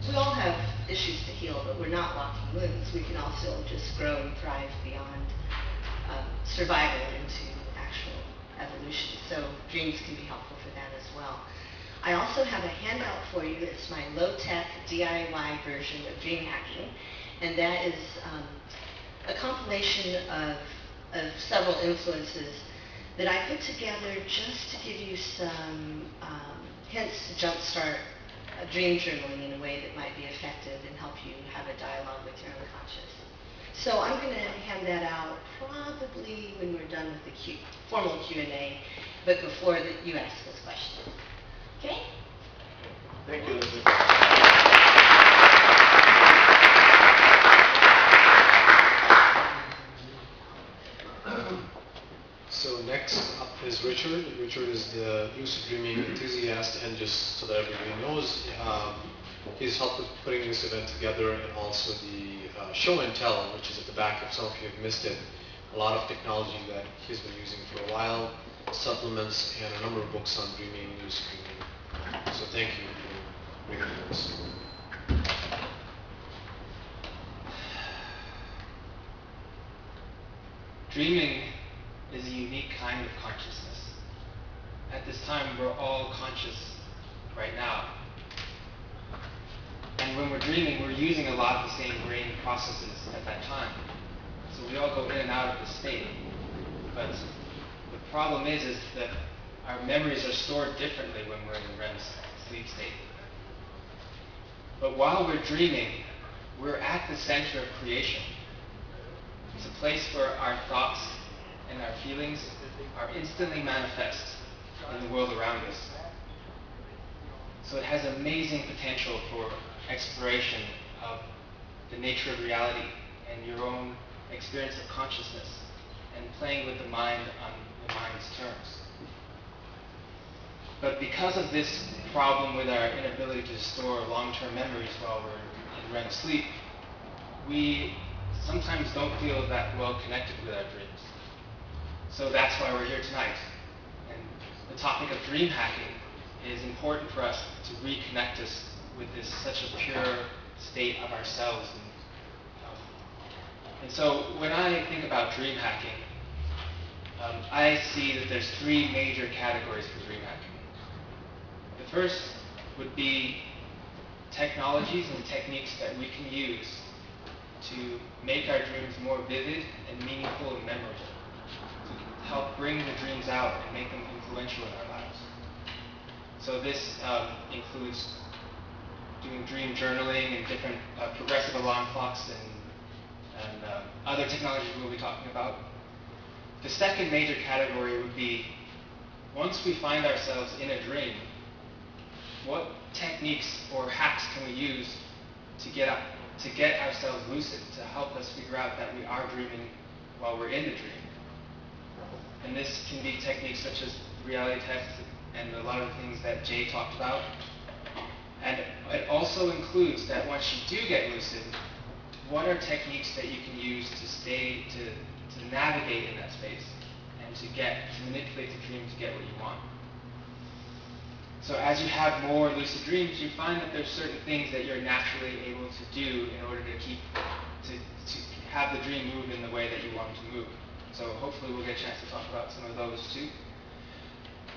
we all have issues to heal, but we're not walking wounds. We can also just grow and thrive beyond survival into actual evolution. So dreams can be helpful for that as well. I also have a handout for you. It's my low-tech DIY version of dream hacking, and that is a compilation of several influences that I put together just to give you some hints to jumpstart dream journaling in a way that might be effective and help you have a dialogue with your unconscious. So I'm going to hand that out probably when we're done with the formal Q&A, but before you ask us questions. Okay? Thank you, Lucid. So next up is Richard. Richard is the Lucid Dreaming enthusiast, and just so that everybody knows, he's helped with putting this event together, and also the show and tell, which is at the back if some of you have missed it. A lot of technology that he's been using for a while, supplements, and a number of books on dreaming, lucid dreaming. So thank you for bringing this. Dreaming is a unique kind of consciousness. At this time, we're all conscious right now. And when we're dreaming, we're using a lot of the same brain processes at that time. So we all go in and out of the state. But the problem is that our memories are stored differently when we're in REM sleep state. But while we're dreaming, we're at the center of creation. It's a place where our thoughts and our feelings are instantly manifest in the world around us. So it has amazing potential for exploration of the nature of reality and your own experience of consciousness and playing with the mind on the mind's terms. But because of this problem with our inability to store long-term memories while we're in REM sleep, we sometimes don't feel that well connected with our dreams. So that's why we're here tonight. And the topic of dream hacking is important for us to reconnect us with this such a pure state of ourselves. And so when I think about dream hacking, I see that there's three major categories for dream hacking. The first would be technologies and techniques that we can use to make our dreams more vivid and meaningful and memorable, to help bring the dreams out and make them influential in our lives. So this includes doing dream journaling and different progressive alarm clocks and other technologies we'll be talking about. The second major category would be, once we find ourselves in a dream, what techniques or hacks can we use to get ourselves lucid, to help us figure out that we are dreaming while we're in the dream? And this can be techniques such as reality tests and a lot of the things that Jay talked about. And it also includes that once you do get lucid, what are techniques that you can use to navigate in that space and to manipulate the dream to get what you want. So as you have more lucid dreams, you find that there's certain things that you're naturally able to do in order to have the dream move in the way that you want it to move. So hopefully we'll get a chance to talk about some of those too.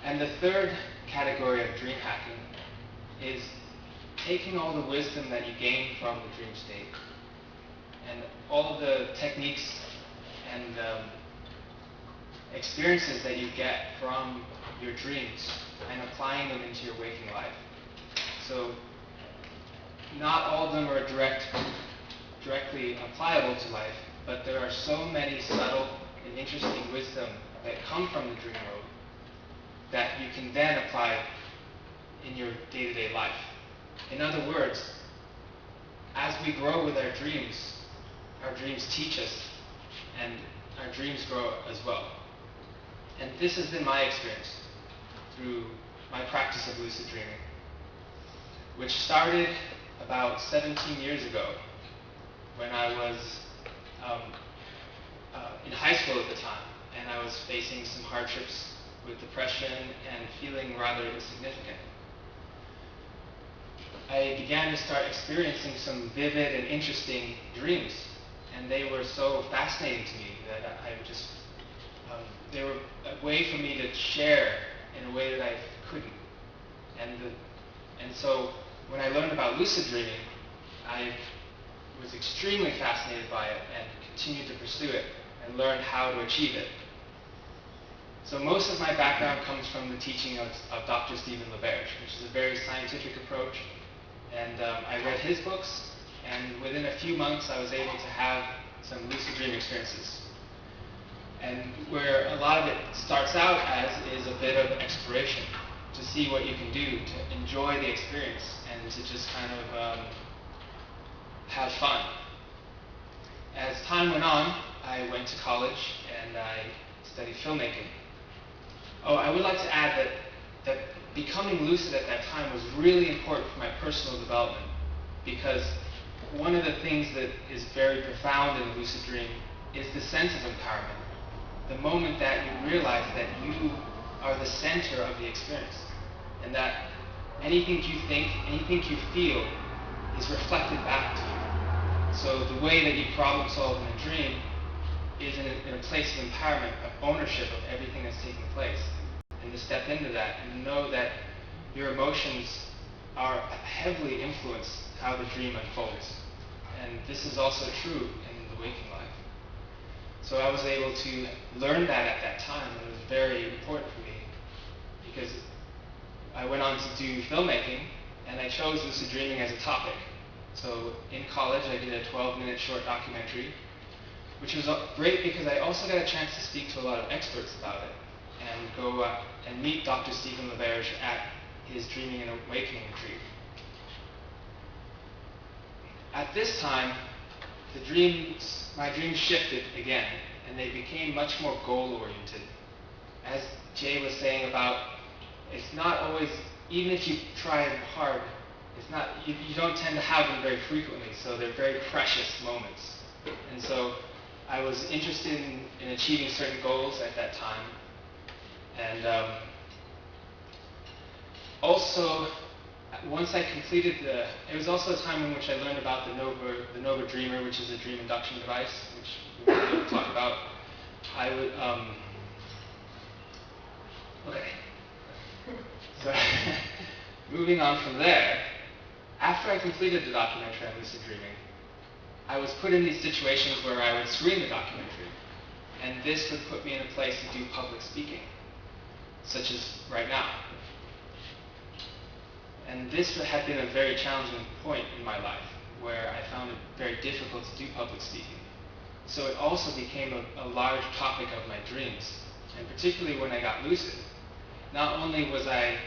And the third category of dream hacking is taking all the wisdom that you gain from the dream state and all of the techniques and experiences that you get from your dreams and applying them into your waking life. So not all of them are directly applicable to life, but there are so many subtle and interesting wisdom that come from the dream world that you can then apply in your day-to-day life. In other words, as we grow with our dreams teach us, and our dreams grow as well. And this has been my experience through my practice of lucid dreaming, which started about 17 years ago when I was in high school at the time, and I was facing some hardships with depression and feeling rather insignificant. I began to start experiencing some vivid and interesting dreams, and they were so fascinating to me that they were a way for me to share in a way that I couldn't. And so when I learned about lucid dreaming, I was extremely fascinated by it and continued to pursue it and learn how to achieve it. So most of my background comes from the teaching of Dr. Stephen LaBerge, which is a very scientific approach. And I read his books, and within a few months I was able to have some lucid dream experiences. And where a lot of it starts out as is a bit of exploration, to see what you can do, to enjoy the experience, and to just kind of have fun. As time went on, I went to college and I studied filmmaking. Oh, I would like to add that becoming lucid at that time was really important for my personal development, because one of the things that is very profound in a lucid dream is the sense of empowerment. The moment that you realize that you are the center of the experience, and that anything you think, anything you feel is reflected back to you. So the way that you problem solve in a dream is in a place of empowerment, of ownership of everything that's taking place. And to step into that and know that your emotions are heavily influence how the dream unfolds. And this is also true in the waking life. So I was able to learn that at that time, and it was very important for me, because I went on to do filmmaking, and I chose lucid dreaming as a topic. So in college, I did a 12-minute short documentary, which was great because I also got a chance to speak to a lot of experts about it and go and meet Dr. Stephen LaBerge at his Dreaming and Awakening retreat. At this time, my dreams shifted again, and they became much more goal-oriented. As Jay was saying about, it's not always, even if you try hard, it's not, you don't tend to have them very frequently, so they're very precious moments. And so I was interested in achieving certain goals at that time. And also, once I completed it was also a time in which I learned about the Nova Dreamer, which is a dream induction device, which we'll talk about. I would, okay. So, moving on from there, after I completed the documentary on lucid dreaming, I was put in these situations where I would screen the documentary, and this would put me in a place to do public speaking, such as right now. And this had been a very challenging point in my life, where I found it very difficult to do public speaking. So it also became a large topic of my dreams, and particularly when I got lucid. Not only was I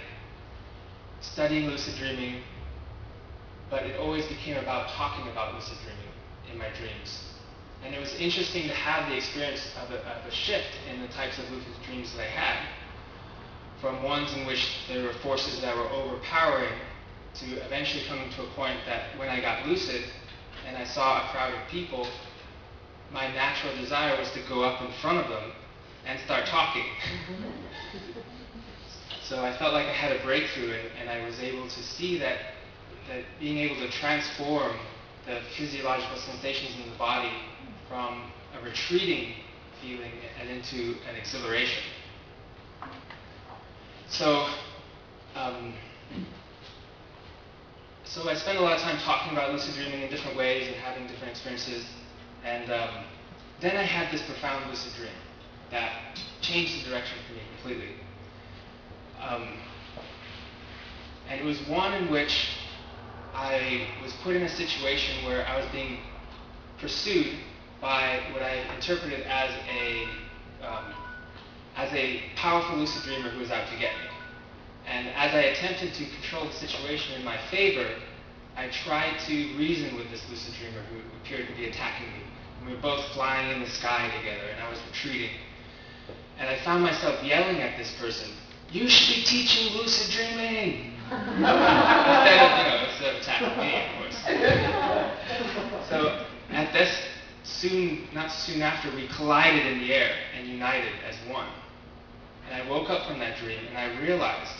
studying lucid dreaming, but it always became about talking about lucid dreaming in my dreams. And it was interesting to have the experience of a shift in the types of lucid dreams that I had, from ones in which there were forces that were overpowering to eventually coming to a point that when I got lucid and I saw a crowd of people, my natural desire was to go up in front of them and start talking. So I felt like I had a breakthrough, and I was able to see that being able to transform the physiological sensations in the body from a retreating feeling and into an exhilaration. So I spent a lot of time talking about lucid dreaming in different ways and having different experiences. And then I had this profound lucid dream that changed the direction for me completely. And it was one in which I was put in a situation where I was being pursued by what I interpreted as a powerful lucid dreamer who was out to get me. And as I attempted to control the situation in my favor, I tried to reason with this lucid dreamer who appeared to be attacking me. And we were both flying in the sky together, and I was retreating. And I found myself yelling at this person, "You should be teaching lucid dreaming!" instead of attacking me, of course. So at this, not soon after, we collided in the air and united as one. And I woke up from that dream, and I realized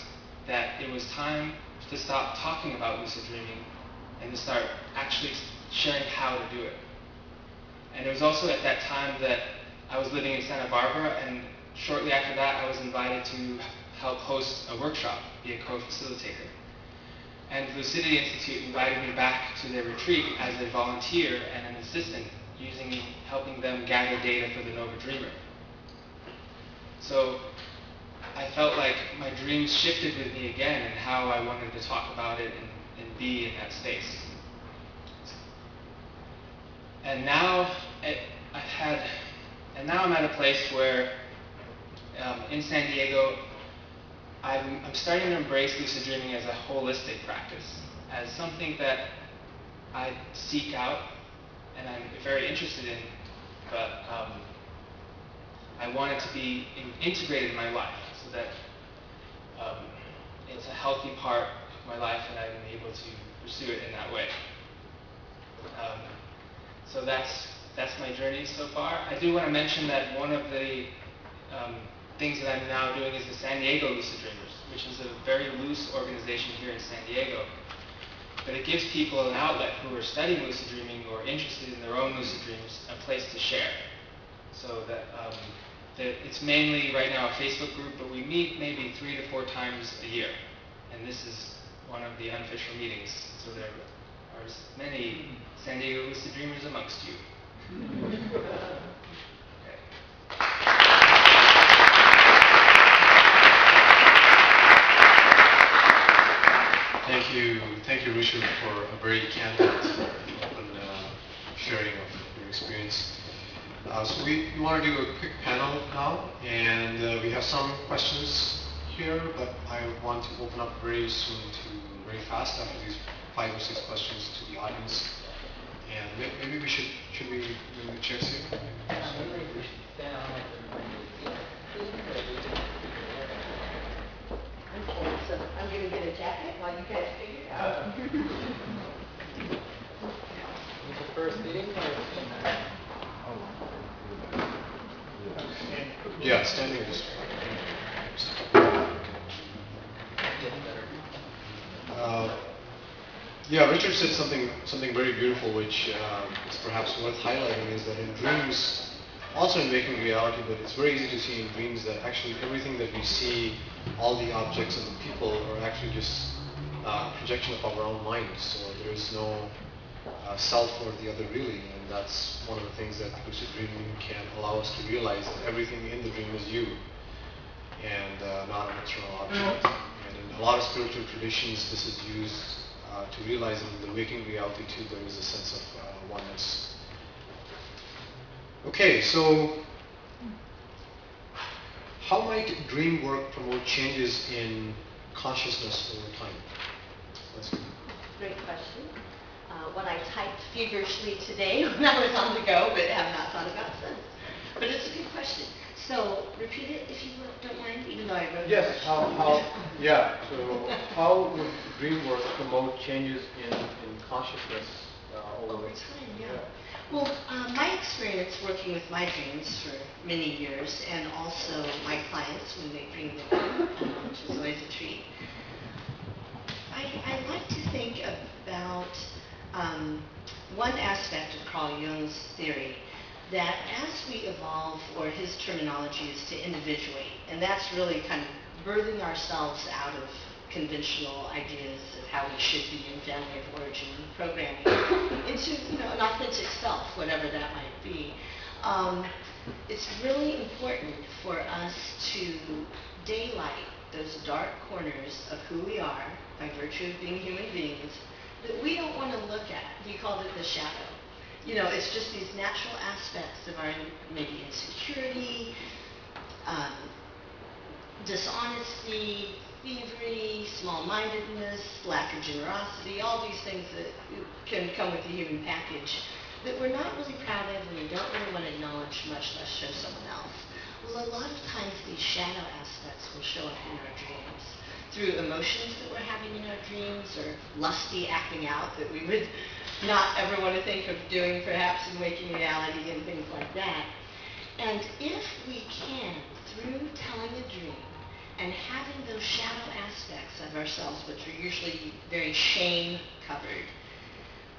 that it was time to stop talking about lucid dreaming and to start actually sharing how to do it. And it was also at that time that I was living in Santa Barbara, and shortly after that I was invited to help host a workshop, be a co-facilitator. And the Lucidity Institute invited me back to their retreat as a volunteer and an assistant, helping them gather data for the Nova Dreamer. So I felt like my dreams shifted with me again and how I wanted to talk about it and be in that space. And now I'm at a place where in San Diego, I'm starting to embrace lucid dreaming as a holistic practice, as something that I seek out and I'm very interested in, but I want it to be integrated in my life so that it's a healthy part of my life and I'm able to pursue it in that way. So that's my journey so far. I do want to mention that one of the things that I'm now doing is the San Diego Lucid Dreamers, which is a very loose organization here in San Diego. But it gives people an outlet who are studying lucid dreaming or interested in their own lucid dreams, a place to share. So that it's mainly right now a Facebook group, but we meet maybe 3 to 4 times a year. And this is one of the unofficial meetings. So there are many San Diego lucid dreamers amongst you. Okay. Thank you thank you, Richard, for a very candid, open sharing of your experience. So we want to do a quick panel now, and we have some questions here, but I want to open up very fast after these 5 or 6 questions to the audience. And maybe we should we move the chairs here? So I'm going to get a jacket while you guys figure it out. Yeah, standing is yeah, Richard said something very beautiful, which is perhaps worth highlighting, is that in dreams, also in waking reality, but it's very easy to see in dreams that actually everything that we see, all the objects and the people, are actually just projection of our own minds. So there is no self or the other really, and that's one of the things that lucid dreaming can allow us to realize, that everything in the dream is you, and not an external object. And in a lot of spiritual traditions, this is used to realize in the waking reality too, there is a sense of oneness. Okay, so how might dream work promote changes in consciousness over time? Great question. What I typed feverishly today when I was on the go, but have not thought about since. But it's a good question. So repeat it if you don't mind, even though I wrote it. Yes. Yeah. So how would dream work promote changes in consciousness over time? Yeah. Well, my experience working with my dreams for many years, and also my clients when they bring them in, which is always a treat. I like to think about one aspect of Carl Jung's theory, that as we evolve, or his terminology is to individuate, and that's really kind of birthing ourselves out of conventional ideas of how we should be in family of origin programming into an authentic self, whatever that might be. It's really important for us to daylight those dark corners of who we are by virtue of being human beings that we don't want to look at. He called it the shadow. It's just these natural aspects of our maybe insecurity, dishonesty, thievery, small-mindedness, lack of generosity, all these things that can come with the human package that we're not really proud of and we don't really want to acknowledge, much less show someone else. Well, a lot of times these shadow aspects will show up in our dreams through emotions that we're having in our dreams, or lusty acting out that we would not ever want to think of doing perhaps in waking reality and things like that. And if we can, through telling a dream and having those shadow aspects of ourselves, which are usually very shame-covered,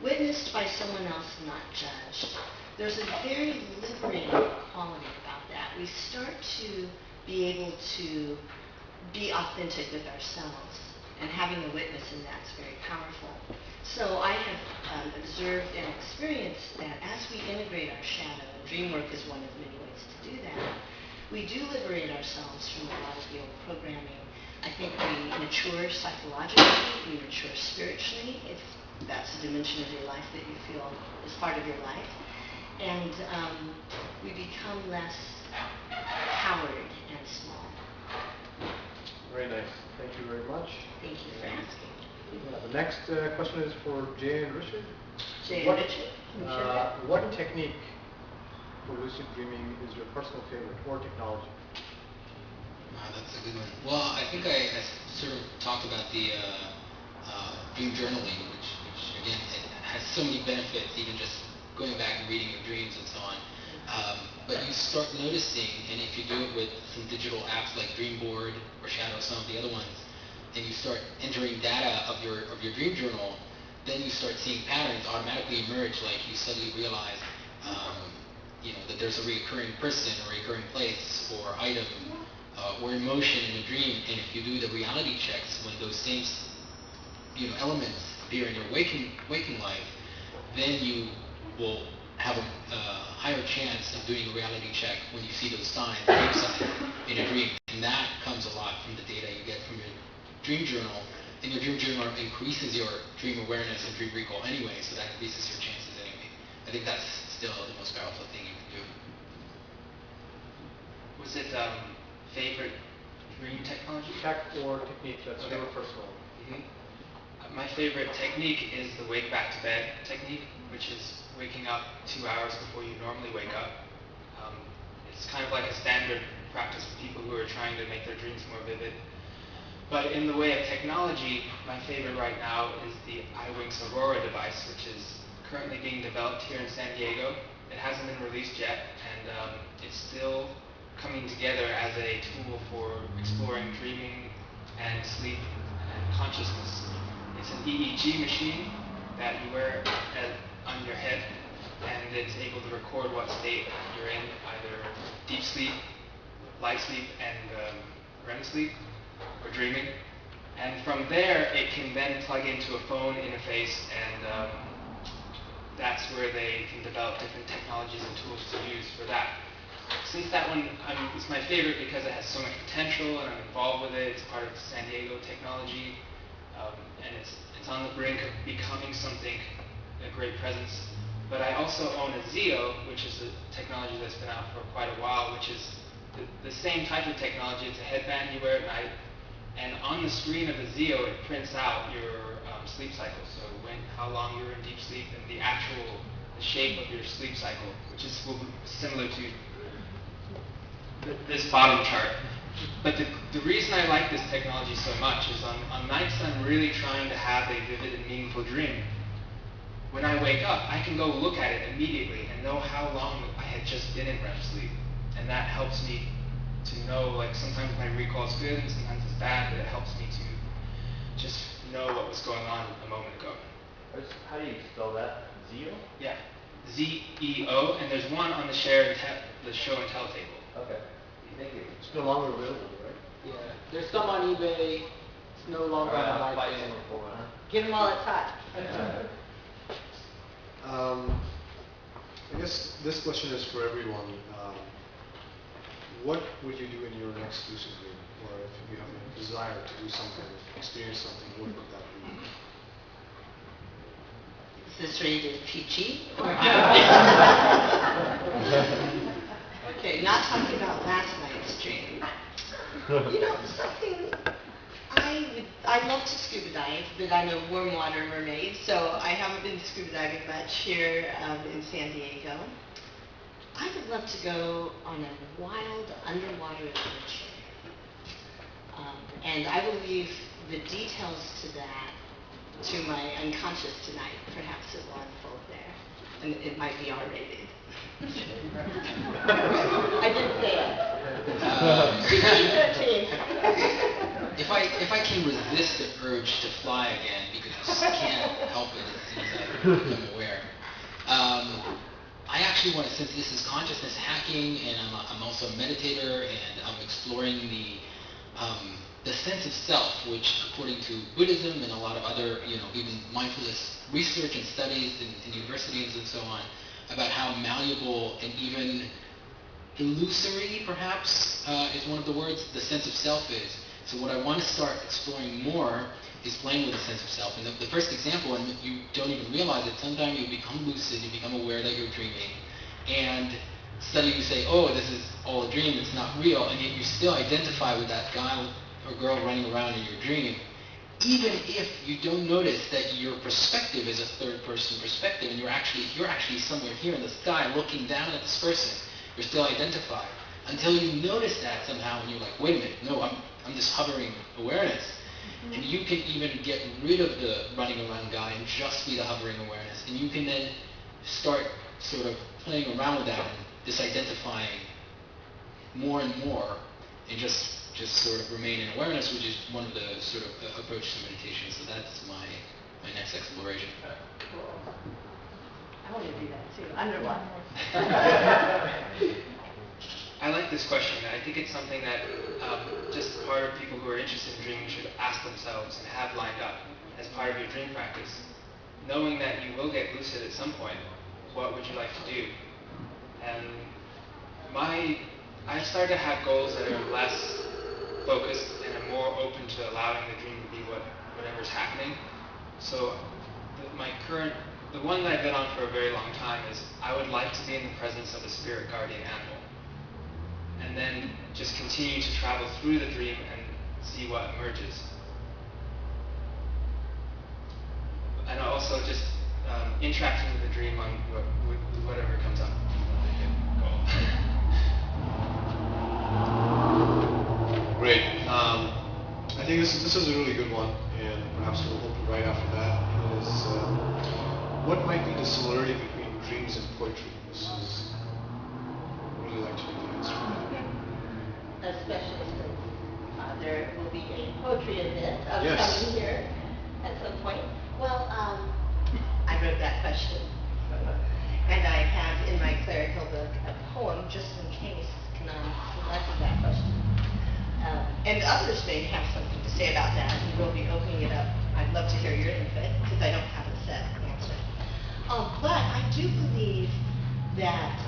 witnessed by someone else, not judged, there's a very liberating quality about that. We start to be able to be authentic with ourselves, and having a witness in that is very powerful. So I have observed and experienced that as we integrate our shadow, and dream work is one of many ways to do that, we do liberate ourselves from a lot of the old programming. I think we mature psychologically, we mature spiritually, if that's a dimension of your life that you feel is part of your life. And we become less coward and small. Very nice. Thank you very much. Thank you for asking. Yeah, the next question is for Jay and Richard. Jay and Richard? What technique for lucid dreaming is your personal favorite, or technology? That's a good one. Well, I think I sort of talked about the dream journaling, which again, it has so many benefits, even just going back and reading your dreams and so on. But you start noticing, and if you do it with some digital apps like Dreamboard or Shadow, some of the other ones, and you start entering data of your dream journal, then you start seeing patterns automatically emerge. Like you suddenly realize, that there's a recurring person, or recurring place, or item, or emotion in a dream. And if you do the reality checks when those same, elements appear in your waking life, then you will have a higher chance of doing a reality check when you see those signs in a dream. And that comes a lot from the data you get from your dream journal. and your dream journal increases your dream awareness and dream recall anyway, so that increases your chances anyway. I think that's still the most powerful thing you can do. Was it favorite dream technology? Tech or technique, that's Okay. your personal. My favorite technique is the wake back to bed technique, which is waking up 2 hours before you normally wake up. It's kind of like a standard practice for people who are trying to make their dreams more vivid. But in the way of technology, my favorite right now is the iWinks Aurora device, which is currently being developed here in San Diego. It hasn't been released yet, and it's still coming together as a tool for exploring dreaming and sleep and consciousness. It's an EEG machine that you wear on your head, and it's able to record what state you're in, either deep sleep, light sleep, and REM sleep, or dreaming. And from there, it can then plug into a phone interface, and that's where they can develop different technologies and tools to use for that. Since that one is my favorite because it has so much potential and I'm involved with it, it's part of San Diego technology, and it's on the brink of becoming something, a great presence. But I also own a Zio, which is a technology that's been out for quite a while, which is the same type of technology. It's a headband you wear at night, and on the screen of the Zio, it prints out your sleep cycle. So how long you're in deep sleep, and the shape of your sleep cycle, which is similar to this bottom chart. But the reason I like this technology so much is on nights I'm really trying to have a vivid and meaningful dream. When I wake up, I can go look at it immediately and know how long I had just been in REM sleep. And that helps me to know, like, sometimes my recall is good and sometimes it's bad, but it helps me to just know what was going on a moment ago. How do you spell that? Zio? Yeah, Z-E-O, and there's one on the show and tell table. Okay. Thank you. It's no longer available, right? Yeah, there's some on eBay. It's no longer on the I'll buy market. some for one, huh? Get them while it's hot. I guess this question is for everyone. What would you do in your next lucid dream? Or if you have a desire to do something, experience something, what would that be? Is this rated PG? Okay, not talking about last night's dream. You know, something I love to scuba dive, but I'm a warm water mermaid, so I haven't been scuba diving much here in San Diego. I would love to go on a wild underwater adventure. And I will leave the details to that to my unconscious tonight. Perhaps it will unfold there. And it might be R-rated. I didn't say it. PG-13. If I can resist the urge to fly again, because I just can't help it as soon as I become aware. I actually want to, since this is consciousness hacking, and I'm also a meditator, and I'm exploring the sense of self, which according to Buddhism and a lot of other, even mindfulness research and studies in universities and so on, about how malleable and even illusory, perhaps, is one of the words, the sense of self is. So what I want to start exploring more is playing with the sense of self. And the first example, and you don't even realize it, sometimes you become lucid, you become aware that you're dreaming, and suddenly you say, oh, this is all a dream, it's not real, and yet you still identify with that guy or girl running around in your dream, even if you don't notice that your perspective is a third-person perspective, and you're actually somewhere here in the sky looking down at this person, you're still identified. Until you notice that somehow, and you're like, wait a minute, no, I'm just hovering awareness. And you can even get rid of the running around guy and just be the hovering awareness. And you can then start sort of playing around with that and disidentifying more and more, and just sort of remain in awareness, which is one of the sort of approach to meditation. So that's my next exploration. Cool. I want to do that too. Underwater. I like this question. I think it's something that just part of people who are interested in dreaming should ask themselves and have lined up as part of your dream practice. Knowing that you will get lucid at some point, what would you like to do? And I started to have goals that are less focused and are more open to allowing the dream to be what whatever's happening. So the one that I've been on for a very long time is I would like to be in the presence of a spirit guardian animal, and then just continue to travel through the dream and see what emerges. And also just interacting with the dream on with whatever comes up. Great. I think this is a really good one, and perhaps we'll open right after that. Is what might be the similarity between dreams and poetry? This is really like to get the answer for that. Especially since there will be a poetry event Yes. coming here at some point. Well, I wrote that question, and I have in my Clara Hill book a poem just in case Kenan selected that question. And others may have something to say about that, and we'll be opening it up. I'd love to hear your input, because I don't have a set answer. But I do believe that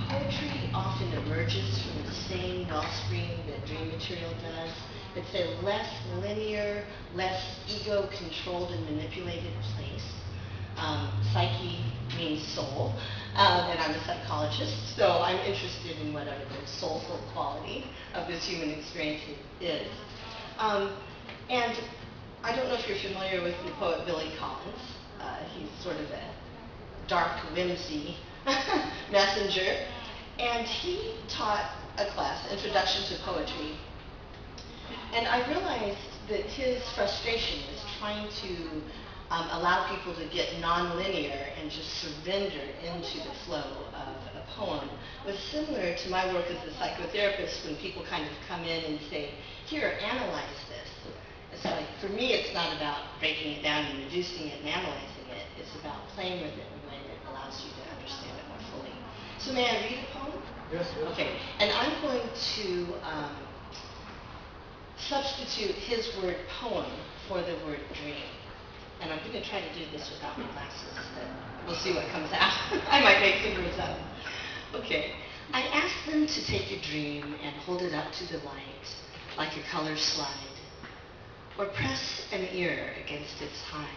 poetry often emerges from the same wellspring that dream material does. It's a less linear, less ego-controlled and manipulated place. Psyche means soul, and I'm a psychologist, so I'm interested in whatever the soulful quality of this human experience is. And I don't know if you're familiar with the poet Billy Collins. He's sort of a dark whimsy messenger, and he taught a class, Introduction to Poetry, and I realized that his frustration is trying to allow people to get non-linear and just surrender into the flow of a poem was similar to my work as a psychotherapist when people kind of come in and say, here, analyze this. It's like, for me, it's not about breaking it down and reducing it and analyzing it. It's about playing with it in a way that allows you to understand it more fully. So may I read a poem? Yes. Okay, and I'm going to substitute his word poem for the word dream. And I'm going to try to do this without my glasses, but we'll see what comes out. I might make some words up. Okay. I asked them to take a dream and hold it up to the light like a color slide, or press an ear against its hive.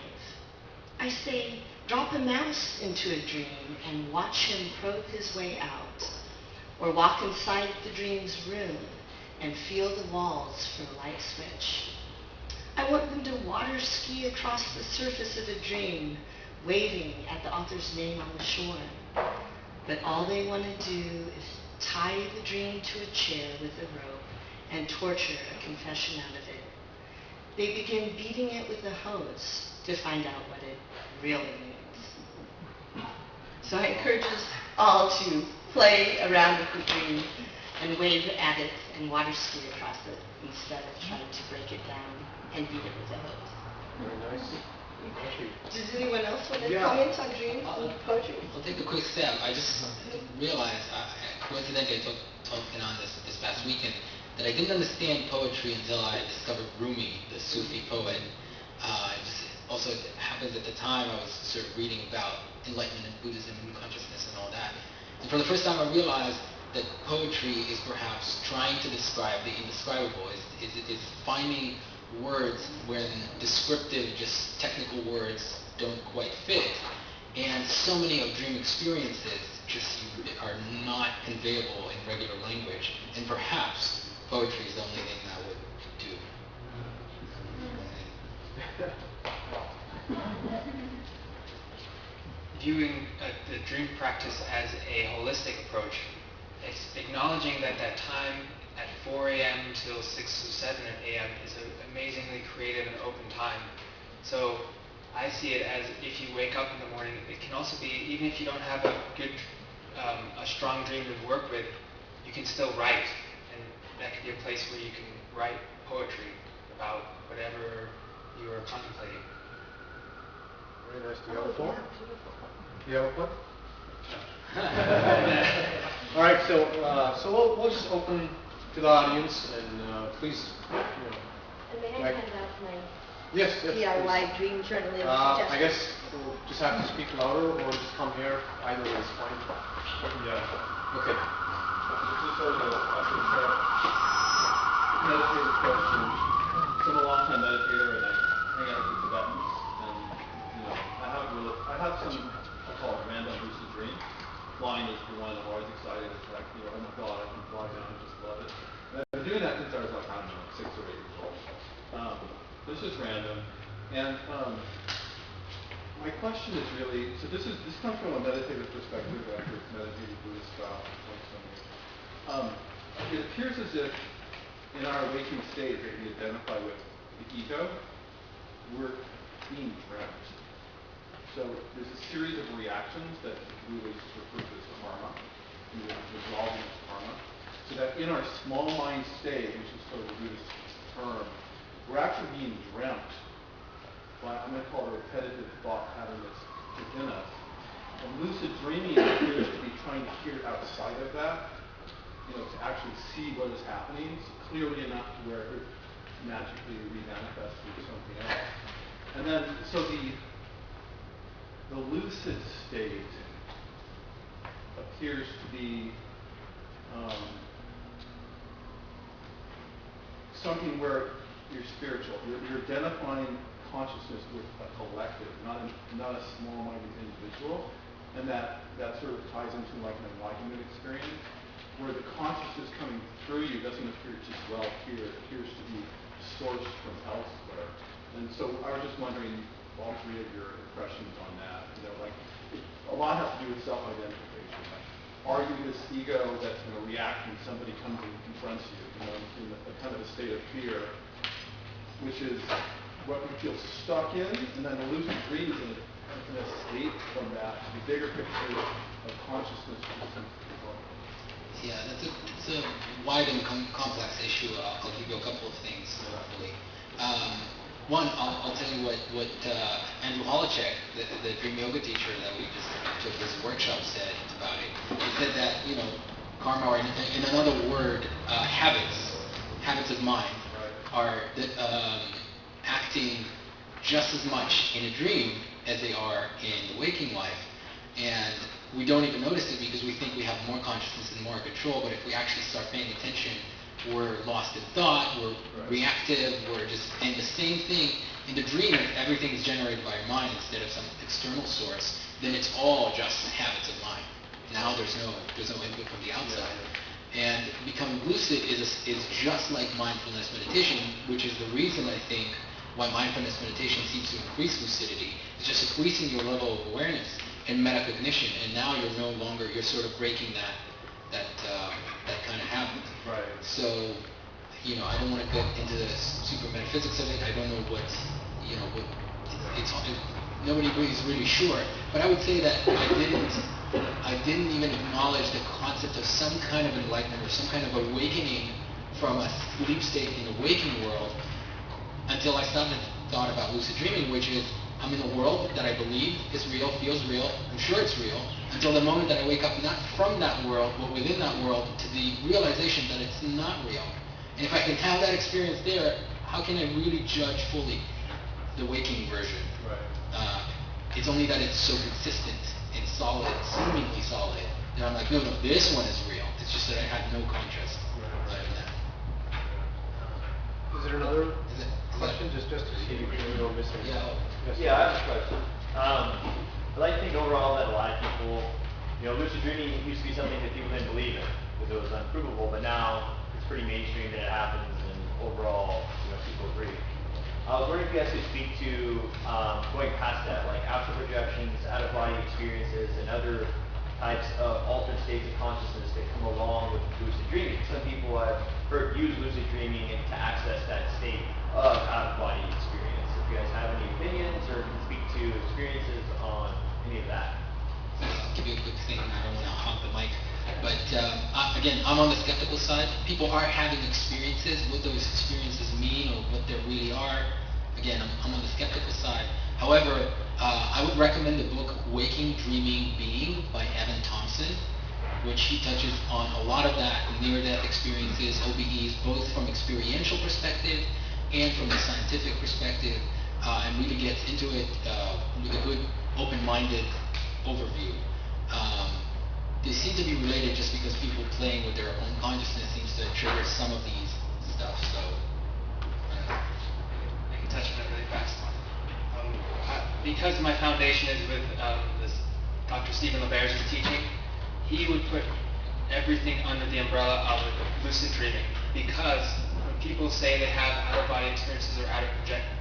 I say, drop a mouse into a dream and watch him probe his way out, or walk inside the dream's room and feel the walls for a light switch. I want them to water ski across the surface of a dream, waving at the author's name on the shore. But all they want to do is tie the dream to a chair with a rope and torture a confession out of it. They begin beating it with a hose to find out what it really means. So I encourage us all to play around with the dream and wave at it and water ski across it instead of trying to break it down and beat it with a hose. Very nice. Thank you. Does anyone else want to Yeah. comment on dreams and poetry? I'll take a quick step. I just realized, coincidentally, I told Kenan this past weekend, that I didn't understand poetry until I discovered Rumi, the Sufi poet. Also, it happens at the time I was sort of reading about enlightenment and Buddhism and consciousness and all that. And for the first time I realized that poetry is perhaps trying to describe the indescribable, is finding words when descriptive, just technical words don't quite fit. And so many of dream experiences just are not conveyable in regular language. And perhaps poetry is the only thing that would do. Viewing the dream practice as a holistic approach, it's acknowledging that that time at 4 a.m. till 6 or 7 a.m. is an amazingly creative and open time. So I see it as if you wake up in the morning, it can also be, even if you don't have a good, a strong dream to work with, you can still write. And that could be a place where you can write poetry about whatever you are contemplating. Very nice. Do you have a phone? You have a phone? All right, so we'll just open to the audience, and please, And may I hand out my yes, DIY dream journaling I guess we'll just have to speak louder, or just come here. Either way is fine. Yeah. Okay. This is sort of a meditative question. So I'm a long-time meditator, and I flying is the one I'm always excited. It's like, oh my God, I can fly now, I just love it. And I've been doing that since I was like, I don't know, 6 or 8 years old. This is random. And my question is really, so this comes from a meditative perspective after meditative Buddhist style. It appears as if in our waking state that we identify with the ego, we're being dreamt. So there's a series of reactions that Buddhists refer to as karma, and we're resolving karma. So that in our small mind state, which is sort of a Buddhist term, we're actually being dreamt by, I'm going to call it a repetitive thought pattern that's within us. And lucid dreaming appears to be trying to hear outside of that, to actually see what is happening, so clearly enough to where it magically remanifests into something else. And then, so the lucid state appears to be something where you're spiritual. You're identifying consciousness with a collective, not a small-minded individual, and that sort of ties into like an enlightenment experience, where the consciousness coming through you doesn't appear to dwell here. It appears to be sourced from elsewhere. And so I was just wondering, all three of your impressions on that. A lot has to do with self-identification. Like, are you this ego that's going to react when somebody comes and confronts you, in a kind of a state of fear, which is what you feel stuck in, and then the lucid dream is an escape from that, the bigger picture of consciousness. Yeah, it's a wide and complex issue. I'll give you a couple of things, hopefully. One, I'll tell you what Andrew Holacek, the Dream Yoga teacher that we just took this workshop, said about it. He said that, karma, or in another word, habits of mind, are acting just as much in a dream as they are in the waking life. And we don't even notice it because we think we have more consciousness and more control, but if we actually start paying attention, we're lost in thought, we're reactive, we're just, and the same thing in the dream, if everything is generated by your mind instead of some external source, then it's all just habits of mind. Now there's no input from the outside. And becoming lucid is just like mindfulness meditation, which is the reason I think why mindfulness meditation seems to increase lucidity. It's just increasing your level of awareness and metacognition, and now you're sort of breaking that kind of habit. Right. So, I don't want to get into the super metaphysics of it. I don't know what nobody is really sure. But I would say that I didn't even acknowledge the concept of some kind of enlightenment or some kind of awakening from a sleep state in the waking world until I thought about lucid dreaming, which is I'm in a world that I believe is real, feels real, I'm sure it's real, until the moment that I wake up not from that world, but within that world, to the realization that it's not real. And if I can have that experience there, how can I really judge fully the waking version? Right. It's only that it's so consistent and solid, seemingly solid, that I'm like, no, this one is real. It's just that I had no contrast in that. Is there another question? Just to see if you're missing. Yeah. Yes. Yeah, I have a question. I like to think overall that a lot of people, lucid dreaming used to be something that people didn't believe in because it was unprovable, but now it's pretty mainstream that it happens, and overall, people agree. I was wondering if you guys could speak to going past that, like astral projections, out-of-body experiences, and other types of altered states of consciousness that come along with lucid dreaming. Some people I've heard use lucid dreaming to access that state of out-of-body experience. If you guys have any opinions or can speak to experiences on any of that. I'll give you a quick thing. I don't want to hog the mic. But again, I'm on the skeptical side. People are having experiences. What those experiences mean or what they really are, again, I'm on the skeptical side. However, I would recommend the book Waking, Dreaming, Being by Evan Thompson, which he touches on a lot of that, near-death experiences, OBEs, both from experiential perspective and from a scientific perspective, and really gets into it with a good, open-minded overview. They seem to be related just because people playing with their own consciousness seems to trigger some of these stuff. So, I can touch on it really fast. Because my foundation is with this Dr. Stephen LeBairs' teaching, he would put everything under the umbrella of lucid dreaming, because when people say they have out-of-body experiences or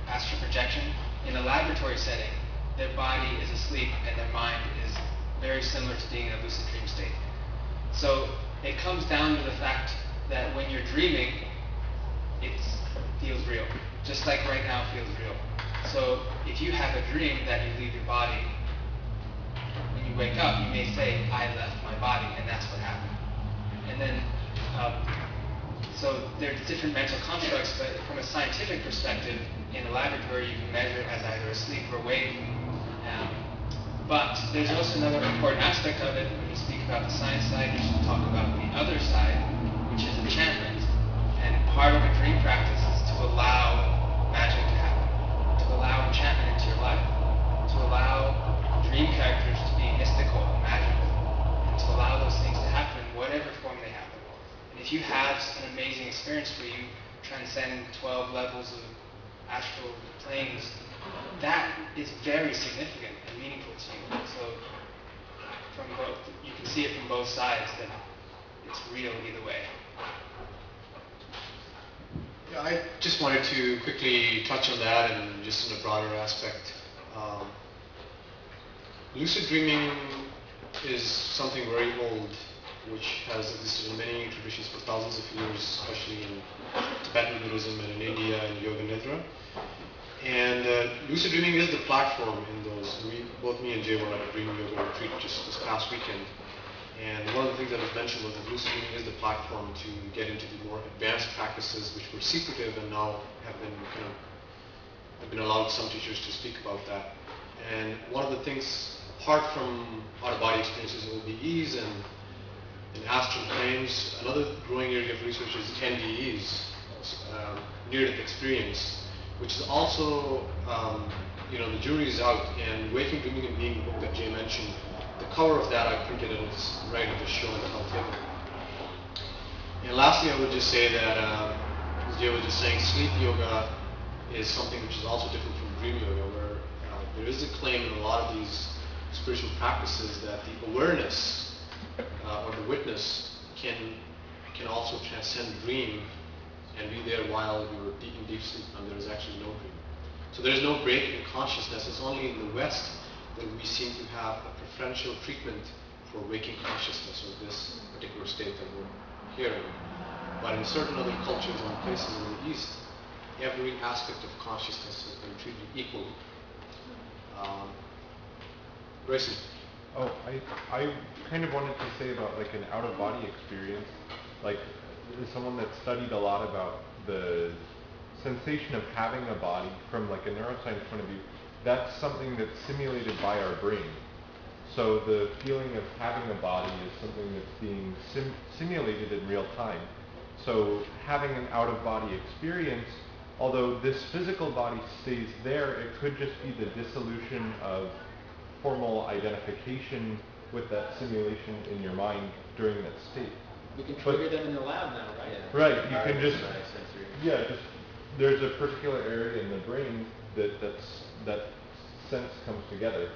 astral projection in a laboratory setting, their body is asleep and their mind is very similar to being in a lucid dream state. So it comes down to the fact that when you're dreaming, it feels real, just like right now feels real. So if you have a dream that you leave your body, when you wake up, you may say, I left my body, and that's what happened. And then, so there's different mental constructs, but from a scientific perspective, in a laboratory, you can measure it as either asleep or awake. But there's also another important aspect of it. When you speak about the science side, you should talk about the other side, which is enchantment. And part of a dream practice is to allow magic to happen, to allow enchantment into your life, to allow dream characters to be mystical and magical, and to allow those things to happen in whatever form they happen. And if you have an amazing experience where you transcend 12 levels of astral planes, that is very significant and meaningful to you. So from both, you can see it from both sides that it's real either way. Yeah, I just wanted to quickly touch on that and just in a broader aspect. Lucid dreaming is something very old, which has existed in many traditions for thousands of years, especially in Tibetan Buddhism and in India and Yoga Nidra. And lucid dreaming is the platform in those. Both me and Jay were at a dream yoga retreat just this past weekend. And one of the things that was mentioned was that lucid dreaming is the platform to get into the more advanced practices, which were secretive and now have been allowed some teachers to speak about that. And one of the things, apart from out-of-body experiences, OBEs and astral planes, another growing area of research is NDEs, near-death experience, which is also, the jury is out. And Waking, Dreaming, and Being, the book that Jay mentioned, the cover of that I printed and it's right at the show in the front table. And lastly, I would just say that, as Jay was just saying, sleep yoga is something which is also different from dream yoga, where there is a claim in a lot of these spiritual practices that the awareness or the witness can also transcend dream and be there while you're in deep sleep and there is actually no dream. So there is no break in consciousness. It's only in the West that we seem to have a preferential treatment for waking consciousness or this particular state that we're hearing. But in certain other cultures and places in the East, every aspect of consciousness has been treated equally. Grayson. Oh, I kind of wanted to say about like an out-of-body experience, like as someone that studied a lot about the sensation of having a body from like a neuroscience point of view, that's something that's simulated by our brain. So the feeling of having a body is something that's being simulated in real time. So having an out-of-body experience, although this physical body stays there, it could just be the dissolution of formal identification with that simulation in your mind during that state. We can trigger them in the lab now, right? Yeah. Right, you can just, there's a particular area in the brain that sense comes together.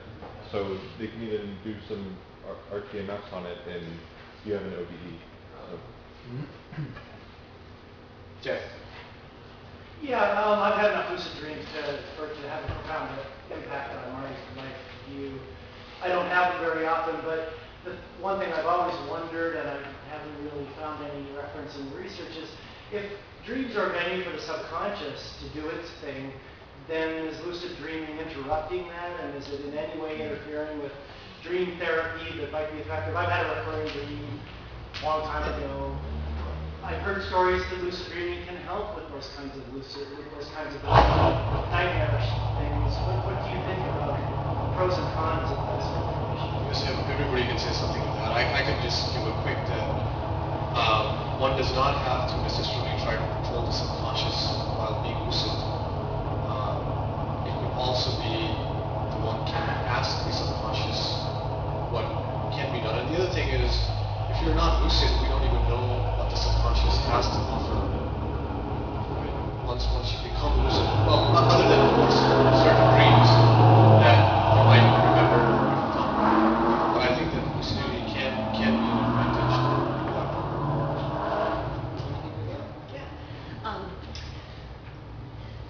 So they can even do some RTMS on it and you have an OBE. So. Jeff. Yeah, I've had enough lucid dreams for it to have a profound impact on my view. I don't have them very often, but the one thing I've always wondered, and I haven't really found any reference in the research, is if dreams are a venue for the subconscious to do its thing, then is lucid dreaming interrupting that, and is it in any way interfering with dream therapy that might be effective? I've had a recurring dream a long time ago. I've heard stories that lucid dreaming can help with those kinds of nightmarish things. What do you think about the pros and cons of this information? Yes, everybody can say something to that. I can just give a quick that one does not have to necessarily try to control the subconscious while being lucid. It could also be the one can ask the subconscious what can be done. And the other thing is, if you're not lucid, we don't even know what the subconscious has to offer. Right? Once you become lucid, well, other than of course certain dreams that you might remember, but I think that lucid dreaming can be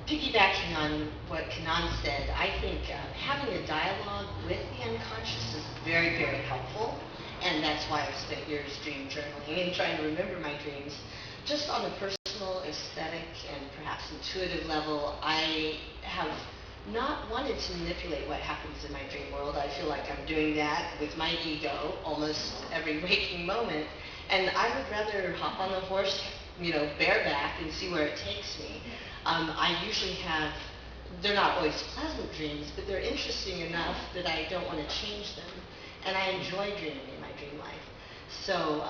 piggybacking on what Kenan said, I think having a dialogue with the unconscious is very, very helpful. And that's why I've spent years dream journaling and trying to remember my dreams. Just on a personal, aesthetic, and perhaps intuitive level, I have not wanted to manipulate what happens in my dream world. I feel like I'm doing that with my ego almost every waking moment. And I would rather hop on the horse, bareback and see where it takes me. I usually have, they're not always pleasant dreams, but they're interesting enough that I don't want to change them. And I enjoy dreaming in my dream life. So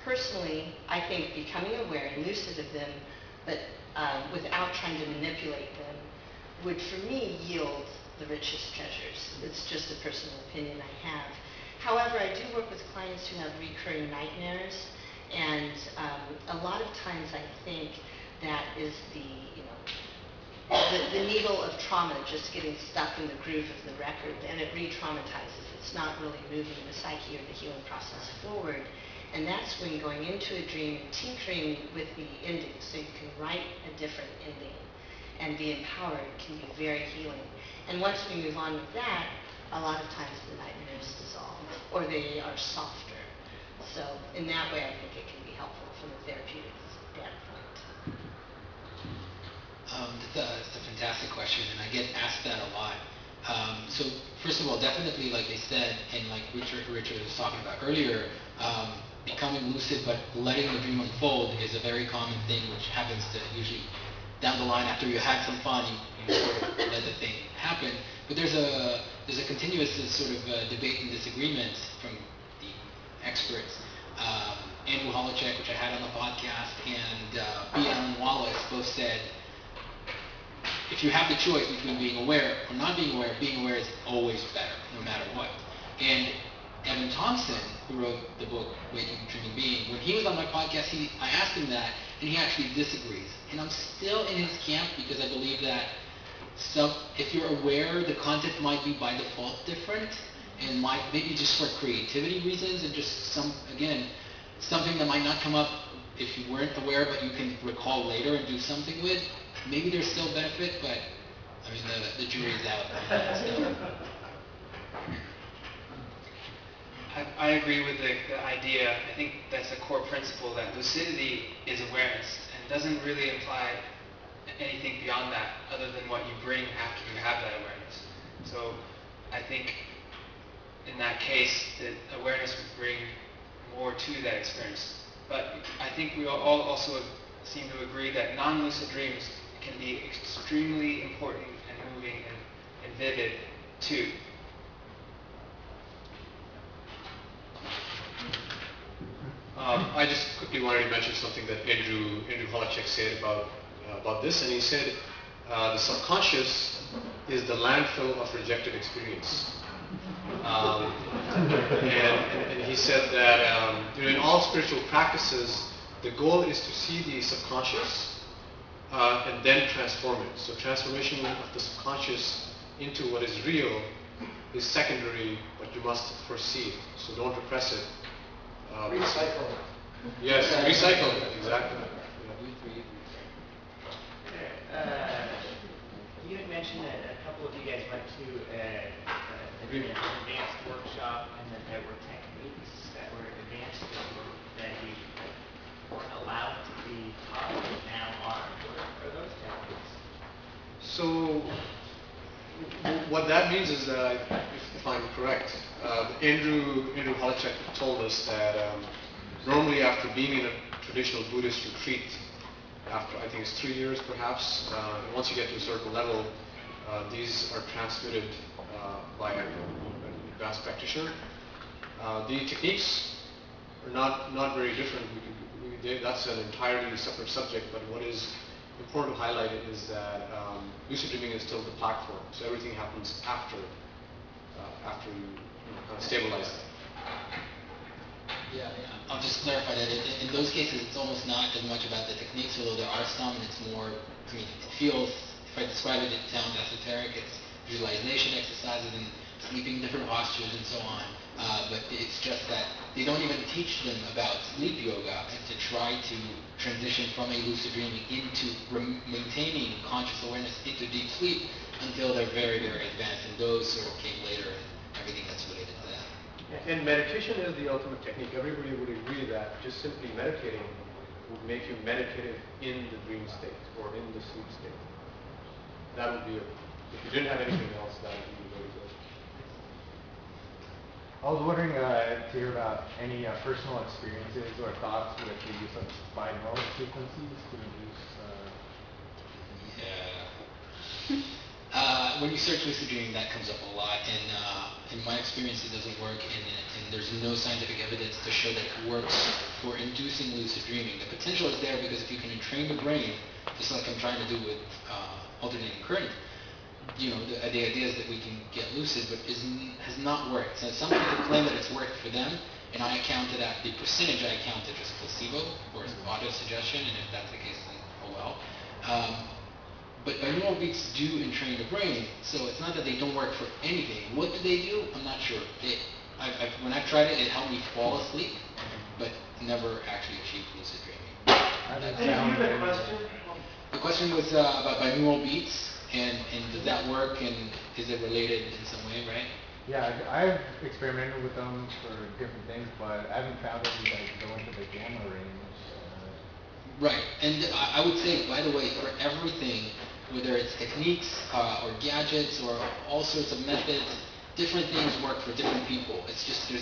personally, I think becoming aware and lucid of them, but without trying to manipulate them, would for me yield the richest treasures. It's just a personal opinion I have. However, I do work with clients who have recurring nightmares, and a lot of times I think that is the needle of trauma just getting stuck in the groove of the record, and it re-traumatizes. It's not really moving the psyche or the healing process forward. And that's when going into a dream and tinkering with the ending, so you can write a different ending and be empowered, can be very healing. And once we move on with that, a lot of times the nightmares dissolve, or they are softer. So in that way, I think it can be helpful from a therapeutic standpoint. That's a fantastic question, and I get asked that a lot. So first of all, definitely, like they said, and like Richard was talking about earlier, becoming lucid but letting the dream unfold is a very common thing, which happens to usually down the line after you had some fun, you sort of let the thing happen. But there's a continuous sort of debate and disagreement from the experts. Andrew Holacek, which I had on the podcast, and B. Alan Wallace both said, if you have the choice between being aware or not being aware is always better, no matter what. And Evan Thompson, who wrote the book Waking Dreaming Being, when he was on my podcast, I asked him that, and he actually disagrees. And I'm still in his camp because I believe that if you're aware, the content might be by default different, and might maybe just for creativity reasons, and just something that might not come up if you weren't aware, but you can recall later and do something with. Maybe there's still benefit, but I mean the jury's out. I agree with the idea. I think that's a core principle, that lucidity is awareness and doesn't really imply anything beyond that other than what you bring after you have that awareness. So I think in that case, that awareness would bring more to that experience. But I think we all also seem to agree that non-lucid dreams can be extremely important and moving and vivid too. I just quickly wanted to mention something that Andrew Holacek said about this, and he said the subconscious is the landfill of rejected experience. And he said that in all spiritual practices, the goal is to see the subconscious and then transform it. So transformation of the subconscious into what is real is secondary, but you must first see it. So don't repress it. Recycle. Yes, recycle, exactly. You had mentioned that a couple of you guys went to an advanced workshop, and that there were techniques that were advanced that you weren't allowed to be taught but now are. What are those techniques? So what that means is that, if I'm correct, Andrew Holacek told us that normally after being in a traditional Buddhist retreat, after I think it's 3 years perhaps, once you get to a certain level, these are transmitted by an advanced practitioner. The techniques are not very different. That's an entirely separate subject, but what is important to highlight is that lucid dreaming is still the platform, so everything happens after you kind of stabilize it. Yeah, I'll just clarify that in those cases, it's almost not as much about the techniques, although there are some, and it's more, it feels, if I describe it sounds esoteric, it's visualization exercises and sleeping different postures and so on. but it's just that they don't even teach them about sleep yoga and to try to transition from a lucid dreaming into maintaining conscious awareness into deep sleep until they're very, very advanced, and those sort of came later and everything that's related to that. And meditation is the ultimate technique. Everybody would agree that just simply meditating would make you meditative in the dream state or in the sleep state. That would be, if you didn't have anything else, that would be very good. I was wondering to hear about any personal experiences or thoughts with the use of binaural frequencies to induce. When you search lucid dreaming, that comes up a lot, and in my experience, it doesn't work, and there's no scientific evidence to show that it works for inducing lucid dreaming. The potential is there because if you can entrain the brain, just like I'm trying to do with alternating current, the idea is that we can get lucid, but has not worked. So some people claim that it's worked for them, and I account to that, the percentage I account to just placebo or auto-suggestion, and if that's the case, then oh well. But binaural beats do entrain the brain, so it's not that they don't work for anything. What do they do? I'm not sure. When I've tried it, it helped me fall asleep, but never actually achieved lucid dreaming. And you had a question? The question was about binaural beats, and does that work, and is it related in some way, right? Yeah, I've experimented with them for different things, but I haven't found any that go into the gamma range. Right, and I would say, by the way, for everything, whether it's techniques or gadgets or all sorts of methods, different things work for different people. It's just we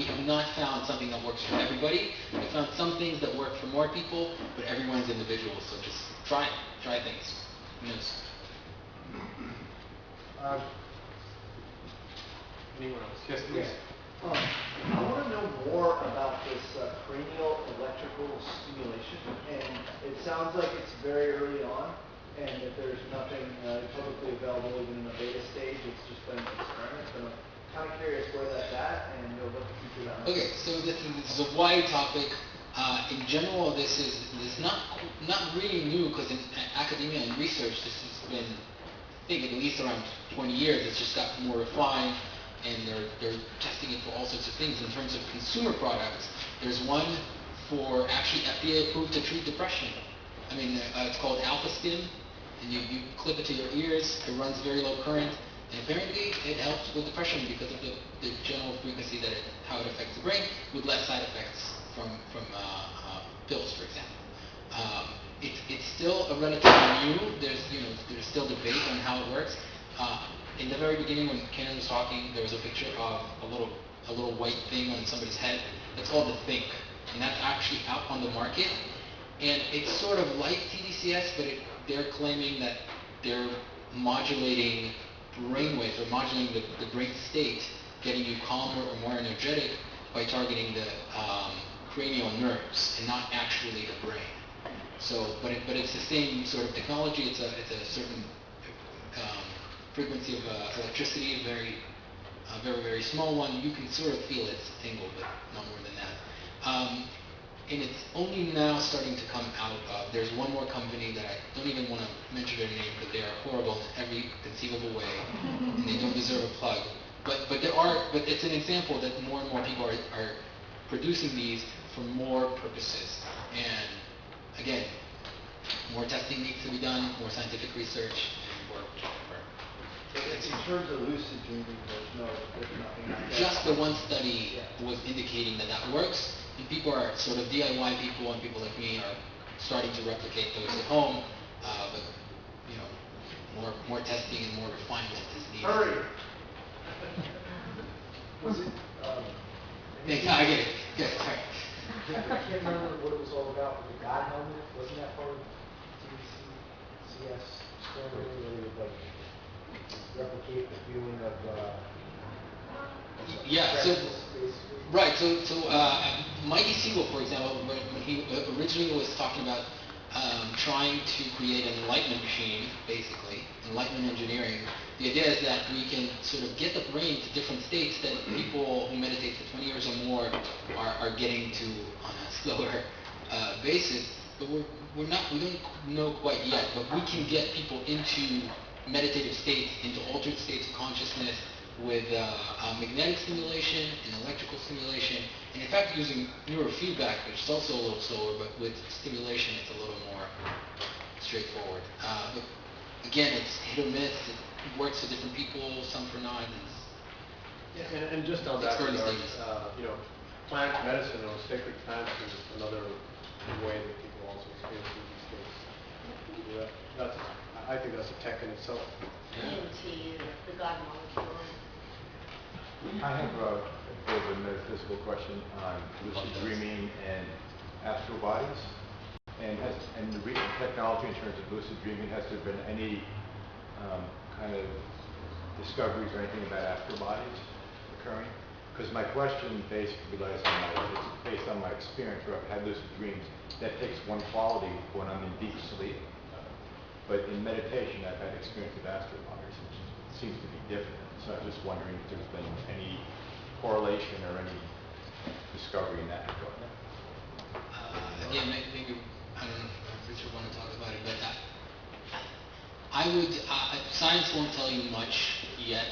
have not found something that works for everybody. We found some things that work for more people, but everyone's individual, so just try things. Who knows? Anyone else? Yes, please. I want to know more about this cranial electrical stimulation, and it sounds like it's very early on, and that there's nothing publicly available even in the beta stage. It's just been experiments, but I'm kind of curious where that's at and what the future of that might be. Okay, so this is a wide topic. In general, this is not really new because in academia and research, this has been, I think, at least around 20 years. It's just gotten more refined, and they're testing it for all sorts of things. In terms of consumer products, there's one for actually FDA approved to treat depression. I mean, it's called Alpha Stim, and you clip it to your ears. It runs very low current, and apparently it helps with depression because of the general frequency how it affects the brain, with less side effects from pills, for example. It's still a relatively new. There's still debate on how it works. In the very beginning, when Kenan was talking, there was a picture of a little white thing on somebody's head. It's called the Think, and that's actually out on the market. And it's sort of like TDCS, but they're claiming that they're modulating brainwaves or modulating the brain state, getting you calmer or more energetic by targeting the cranial nerves and not actually the brain. So, but it's the same sort of technology. It's a certain frequency of electricity, a very, very small one. You can sort of feel it tingle, but not more than that. And it's only now starting to come out of. There's one more company that I don't even want to mention their name, but they are horrible in every conceivable way, and they don't deserve a plug. But it's an example that more and more people are producing these for more purposes. And again, more testing needs to be done, more scientific research, and more. In terms of lucid dreaming, there's nothing like that. Just the one study was indicating that works, and people are sort of DIY people, and people like me are starting to replicate those at home. But more testing and more refinement is needed. Hurry. Was it? I get it. Good. Sorry. I can't remember what it was all about. The God helmet, wasn't that part of TDCS experiment where you would replicate the feeling of Yeah. So right. So Mikey Siegel, for example, when he originally was talking about trying to create an enlightenment machine, basically enlightenment engineering. The idea is that we can sort of get the brain to different states that people who meditate for 20 years or more are getting to on a slower basis. But we don't know quite yet. But we can get people into meditative states, into altered states of consciousness with magnetic stimulation and electrical stimulation, and in fact using neurofeedback, which is also a little slower, but with stimulation it's a little more straightforward. But again, it's hit or miss. It works for different people, some for not. Yeah, and just on that Early regard, stages. plant medicine or sacred plants is another way that people also experience it these days. I think that's a tech in itself. DMT, the God molecule. I have a bit of a metaphysical question on lucid dreaming and astral bodies. And the recent technology in terms of lucid dreaming, has there been any kind of discoveries or anything about astral bodies occurring? Because my question basically lies on it's based on my experience where I've had lucid dreams that takes one quality when I'm in deep sleep. But in meditation, I've had experience of astral bodies, which seems to be different. So I was just wondering if there's been any correlation or any discovery in that regard. Again, maybe, I don't know if Richard want to talk about it, but I would, science won't tell you much yet.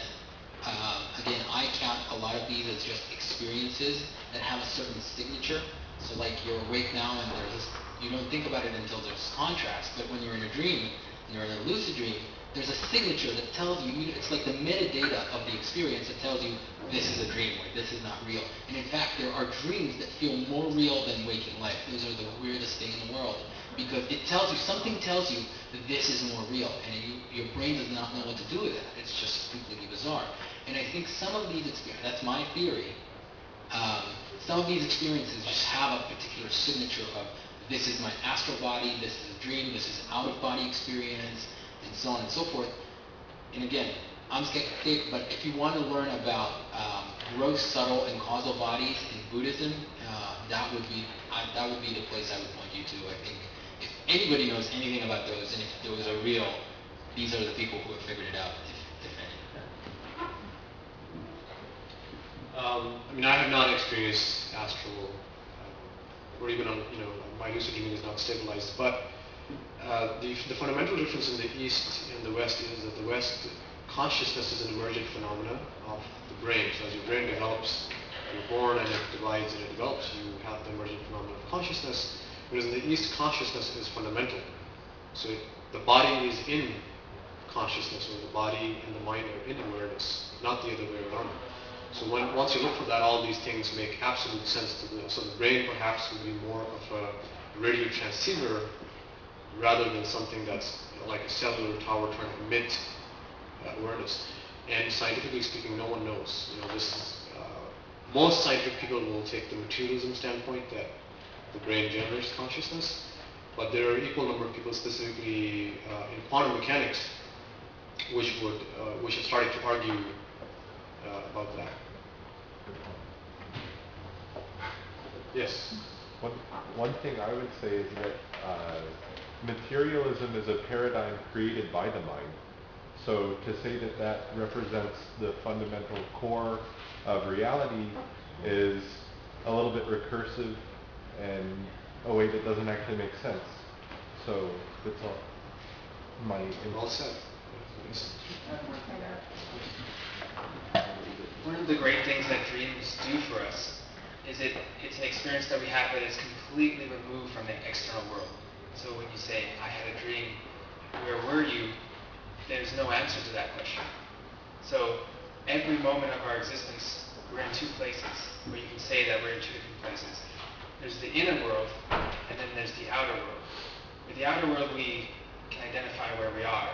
Again, I count a lot of these as just experiences that have a certain signature. So like you're awake now and you don't think about it until there's contrast, but when you're in a dream, and you're in a lucid dream, there's a signature that tells you, it's like the metadata of the experience that tells you this is a dream or this is not real. And in fact, there are dreams that feel more real than waking life. Those are the weirdest thing in the world, because it tells you, something tells you that this is more real, and your brain does not know what to do with it. It's just completely bizarre. And I think some of these experiences, that's my theory, some of these experiences just have a particular signature of this is my astral body, this is a dream, this is out-of-body experience, and so on and so forth. And again, I'm skeptic, but if you want to learn about gross, subtle, and causal bodies in Buddhism, that would be the place I would point you to. I think if anybody knows anything about those, and if those are real, these are the people who have figured it out, if any. I have not experienced astral, or even my lucid dreaming is not stabilized, but the fundamental difference in the East and the West is that the West, consciousness is an emergent phenomenon of the brain. So as your brain develops, you're born and it divides and it develops, you have the emergent phenomenon of consciousness, whereas in the East, consciousness is fundamental. So the body is in consciousness, or the body and the mind are in awareness, not the other way around. So once you look for that, all these things make absolute sense to the brain perhaps would be more of a radio transceiver rather than something that's like a cellular tower trying to emit awareness. And scientifically speaking, no one knows. This is, most scientific people will take the materialism standpoint that the brain generates consciousness, but there are an equal number of people, specifically in quantum mechanics, which have started to argue about that. Yes. One thing I would say is that materialism is a paradigm created by the mind. So to say that that represents the fundamental core of reality is a little bit recursive and a way that doesn't actually make sense. So that's all my input. Well said. One of the great things that dreams do for us is it's an experience that we have that is completely removed from the external world. So when you say, I had a dream, where were you? There's no answer to that question. So every moment of our existence, we're in two places, where you can say that we're in two different places. There's the inner world, and then there's the outer world. With the outer world, we can identify where we are.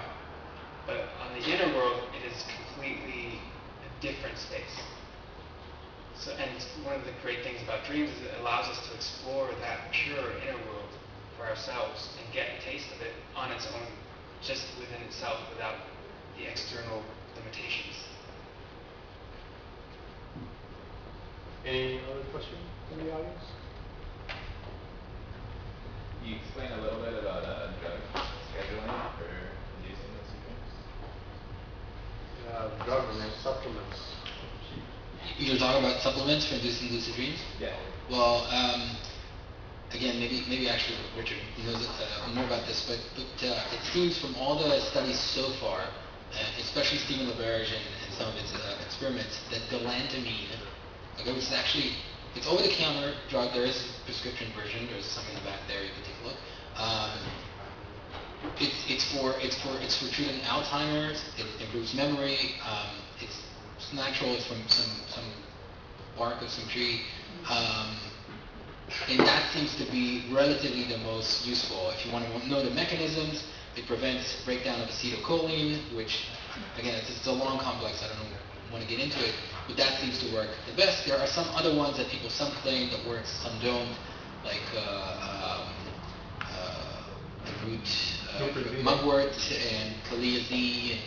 But on the inner world, it is completely a different space. So, and one of the great things about dreams is it allows us to explore that pure inner world for ourselves and get a taste of it on its own, just within itself, without the external limitations. Any other questions from the audience? Can you explain a little bit about drug scheduling for inducing lucid dreams? Drugs and supplements. You're talking about supplements for inducing lucid dreams? Yeah. Well, again, maybe actually Richard knows more about this, but it seems from all the studies so far especially Stephen LaBerge and some of his experiments, that galantamine, okay, which is actually, it's over-the-counter drug. There is a prescription version. There's some in the back there. You can take a look. It's for treating Alzheimer's. It improves memory. It's natural. It's from some bark of some tree. And that seems to be relatively the most useful. If you want to know the mechanisms, it prevents breakdown of acetylcholine, which, again, it's a long complex. I don't want to get into it, but that seems to work the best. There are some other ones that people, some claim that works, some don't, like the root mugwort and Kalia Z and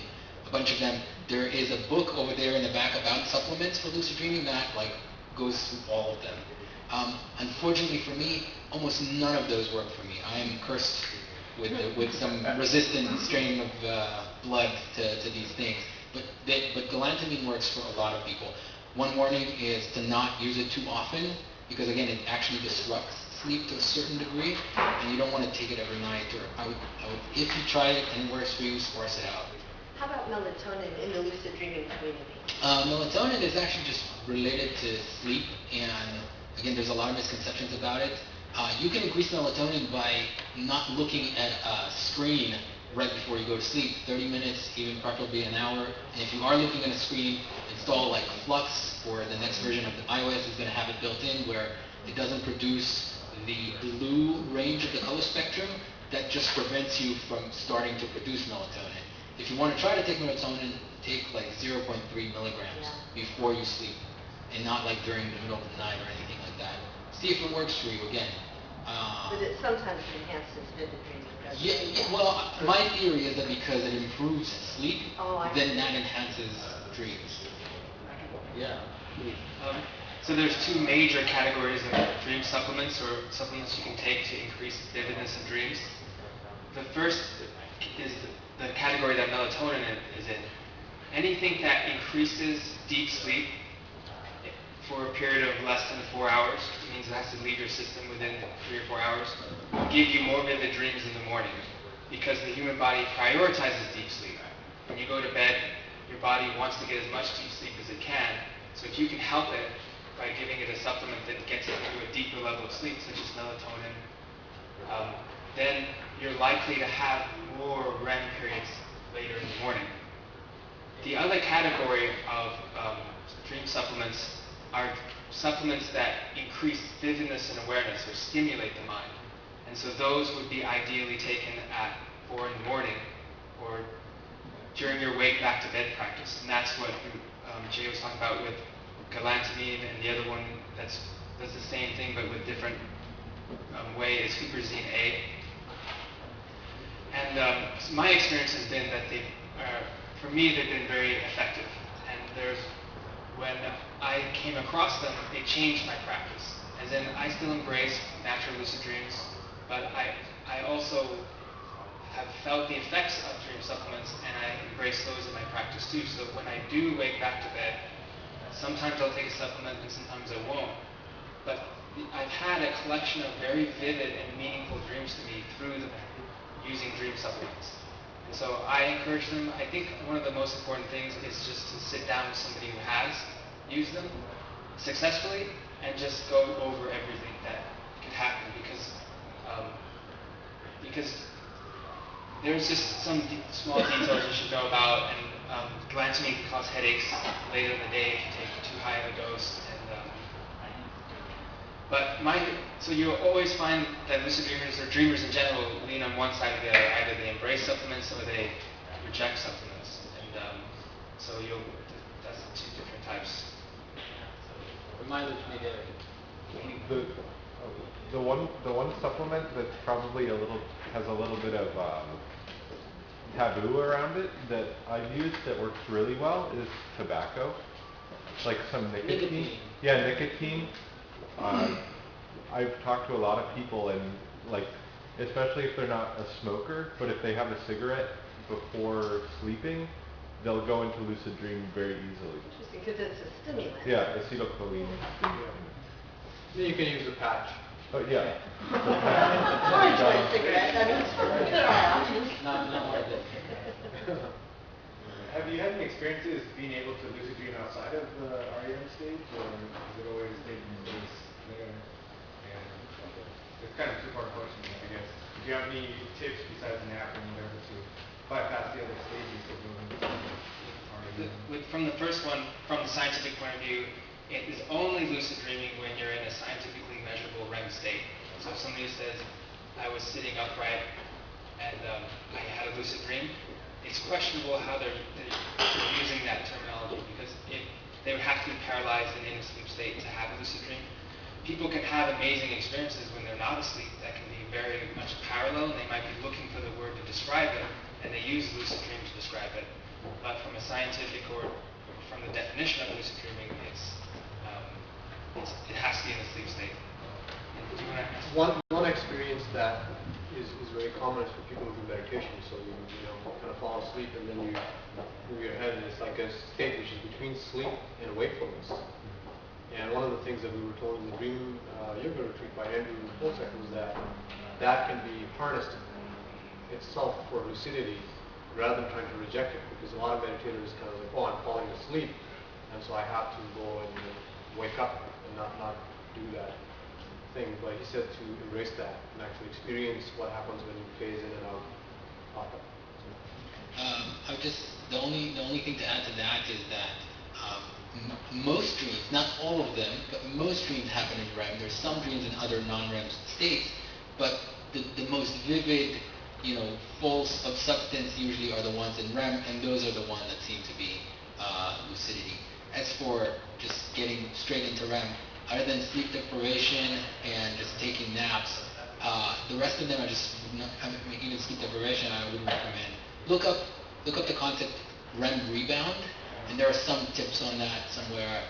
a bunch of them. There is a book over there in the back about supplements for lucid dreaming that goes through all of them. Unfortunately for me, almost none of those work for me. I am cursed with some resistant strain of blood to these things. But galantamine works for a lot of people. One warning is to not use it too often, because again, it actually disrupts sleep to a certain degree, and you don't want to take it every night. Or I would, if you try it and it works for you, source it out. How about melatonin in the lucid dreaming community? Melatonin is actually just related to sleep, and again, there's a lot of misconceptions about it. You can increase melatonin by not looking at a screen right before you go to sleep, 30 minutes, even preferably an hour. And if you are looking at a screen, install like Flux, or the next version of the iOS is going to have it built in where it doesn't produce the blue range of the color spectrum that just prevents you from starting to produce melatonin. If you want to try to take melatonin, take like 0.3 milligrams before you sleep, and not like during the middle of the night or anything like that. See if it works for you again. But it sometimes enhances vivid dreaming, doesn't it? Yeah, well, my theory is that because it improves sleep, then that enhances dreams. Yeah. So there's two major categories of dream supplements, or supplements you can take to increase vividness of dreams. The first is the category that melatonin is in. Anything that increases deep sleep for a period of less than 4 hours, it means it has to leave your system within 3 or 4 hours, will give you more vivid dreams in the morning, because the human body prioritizes deep sleep. When you go to bed, your body wants to get as much deep sleep as it can, so if you can help it by giving it a supplement that gets it to a deeper level of sleep, such as melatonin, then you're likely to have more REM periods later in the morning. The other category of dream supplements are supplements that increase vividness and awareness, or stimulate the mind. And so those would be ideally taken at 4 in the morning, or during your wake back to bed practice. And that's what Jay was talking about with galantamine, and the other one does the same thing but with different way is huperzine A. And so my experience has been that for me, they've been very effective. And when I came across them, they changed my practice. As in, I still embrace natural lucid dreams, but I also have felt the effects of dream supplements, and I embrace those in my practice too. So when I do wake back to bed, sometimes I'll take a supplement and sometimes I won't. But I've had a collection of very vivid and meaningful dreams to me through using dream supplements. And so I encourage them. I think one of the most important things is just to sit down with somebody who has used them successfully and just go over everything that could happen, because there's just some small details you should know about, and galantamine can cause headaches later in the day if you take too high of a dose. So you'll always find that lucid dreamers, or dreamers in general, lean on one side or the other. Either they embrace supplements or they reject supplements. And so that's the two different types. The one supplement that's probably has a little bit of taboo around it that I've used that works really well is tobacco, like some nicotine. Yeah, nicotine. I've talked to a lot of people, and like, especially if they're not a smoker, but if they have a cigarette before sleeping, they'll go into lucid dream very easily. Interesting, because it's a stimulant. Yeah, acetylcholine stimulant. Then you can use a patch. Oh yeah. I enjoy a cigarette. I mean, there are options. Not like this. have you had any experiences being able to lucid dream outside of the REM stage, or is it always taking place there? And it's kind of a two-part question, I guess. Do you have any tips besides napping, whatever, to bypass the other stages of moving to REM? From the first one, from the scientific point of view, it is only lucid dreaming when you're in a scientifically measurable REM state. So if somebody says, I was sitting upright and I had a lucid dream, it's questionable how they're using that terminology, because they would have to be paralyzed and in a sleep state to have a lucid dream. People can have amazing experiences when they're not asleep that can be very much parallel, and they might be looking for the word to describe it, and they use lucid dream to describe it. But from a scientific or from the definition of lucid dreaming, it has to be in a sleep state. Do you want to answer? One experience that is very common is for people who do meditation. So you kind of fall asleep and then you move your head, and it's like a state which is between sleep and wakefulness. And one of the things that we were told in the Dream Yoga retreat by Andrew Polsek was that can be harnessed itself for lucidity rather than trying to reject it, because a lot of meditators kind of like, oh, I'm falling asleep, and so I have to go and wake up and not do that thing. But he said to embrace that and actually experience what happens when you phase in and out of it. The only thing to add to that is that most dreams, not all of them, but most dreams happen in REM. There's some dreams in other non-REM states, but the most vivid, full of substance usually are the ones in REM, and those are the ones that seem to be lucidity. As for just getting straight into REM, other than sleep deprivation and just taking naps, the rest of them are just even sleep deprivation I wouldn't recommend. Look up the concept REM rebound, and there are some tips on that somewhere.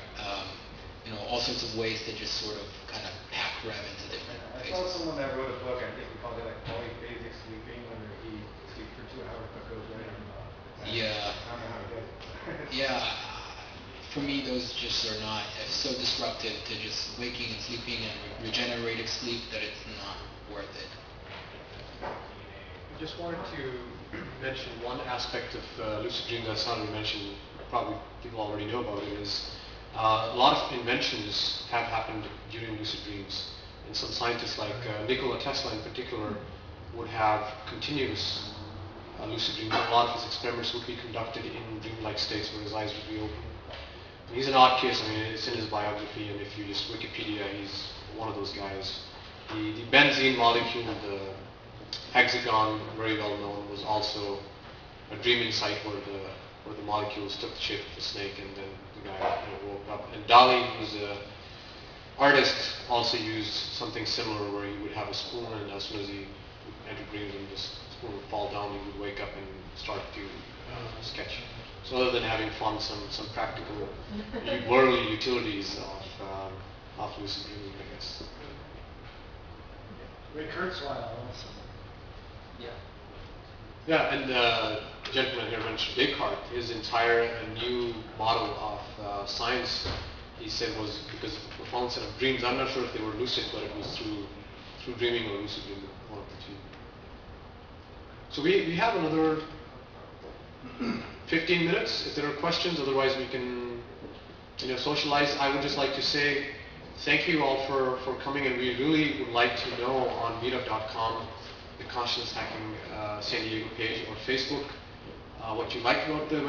All sorts of ways to just sort of kind of pack REM into different I phases. saw someone that wrote a book, I think he called it like polyphasic sleeping, where he sleeps for 2 hours but goes right on. Yeah. I don't know how he does it. Yeah. For me, those just are not so disruptive to just waking and sleeping and regenerative sleep that it's not worth it. I just wanted to mention one aspect of lucid dreams that Sandra mentioned, probably people already know about it, is a lot of inventions have happened during lucid dreams. And some scientists like Nikola Tesla in particular would have continuous lucid dreams. A lot of his experiments would be conducted in dreamlike states where his eyes would be open. And he's an odd case. I mean, it's in his biography, and if you just Wikipedia, he's one of those guys. The benzene molecule, the hexagon, very well known, was also a dreaming site where the molecules took the shape of a snake, and then the guy woke up. And Dali, who's an artist, also used something similar, where he would have a spoon, and as soon as he entered dreams and the spoon would fall down, he would wake up and start to sketch. So other than having fun, some practical worldly utilities of lucid dreaming, I guess. Ray Kurzweil also. Yeah, and the gentleman here mentioned Descartes. His entire new model of science, he said, was because of the concept of dreams. I'm not sure if they were lucid, but it was through dreaming or lucid dreaming, one of the two. So we have another 15 minutes if there are questions. Otherwise, we can socialize. I would just like to say thank you all for coming, and we really would like to know on meetup.com, the Consciousness Hacking San Diego page, or Facebook, what you liked about the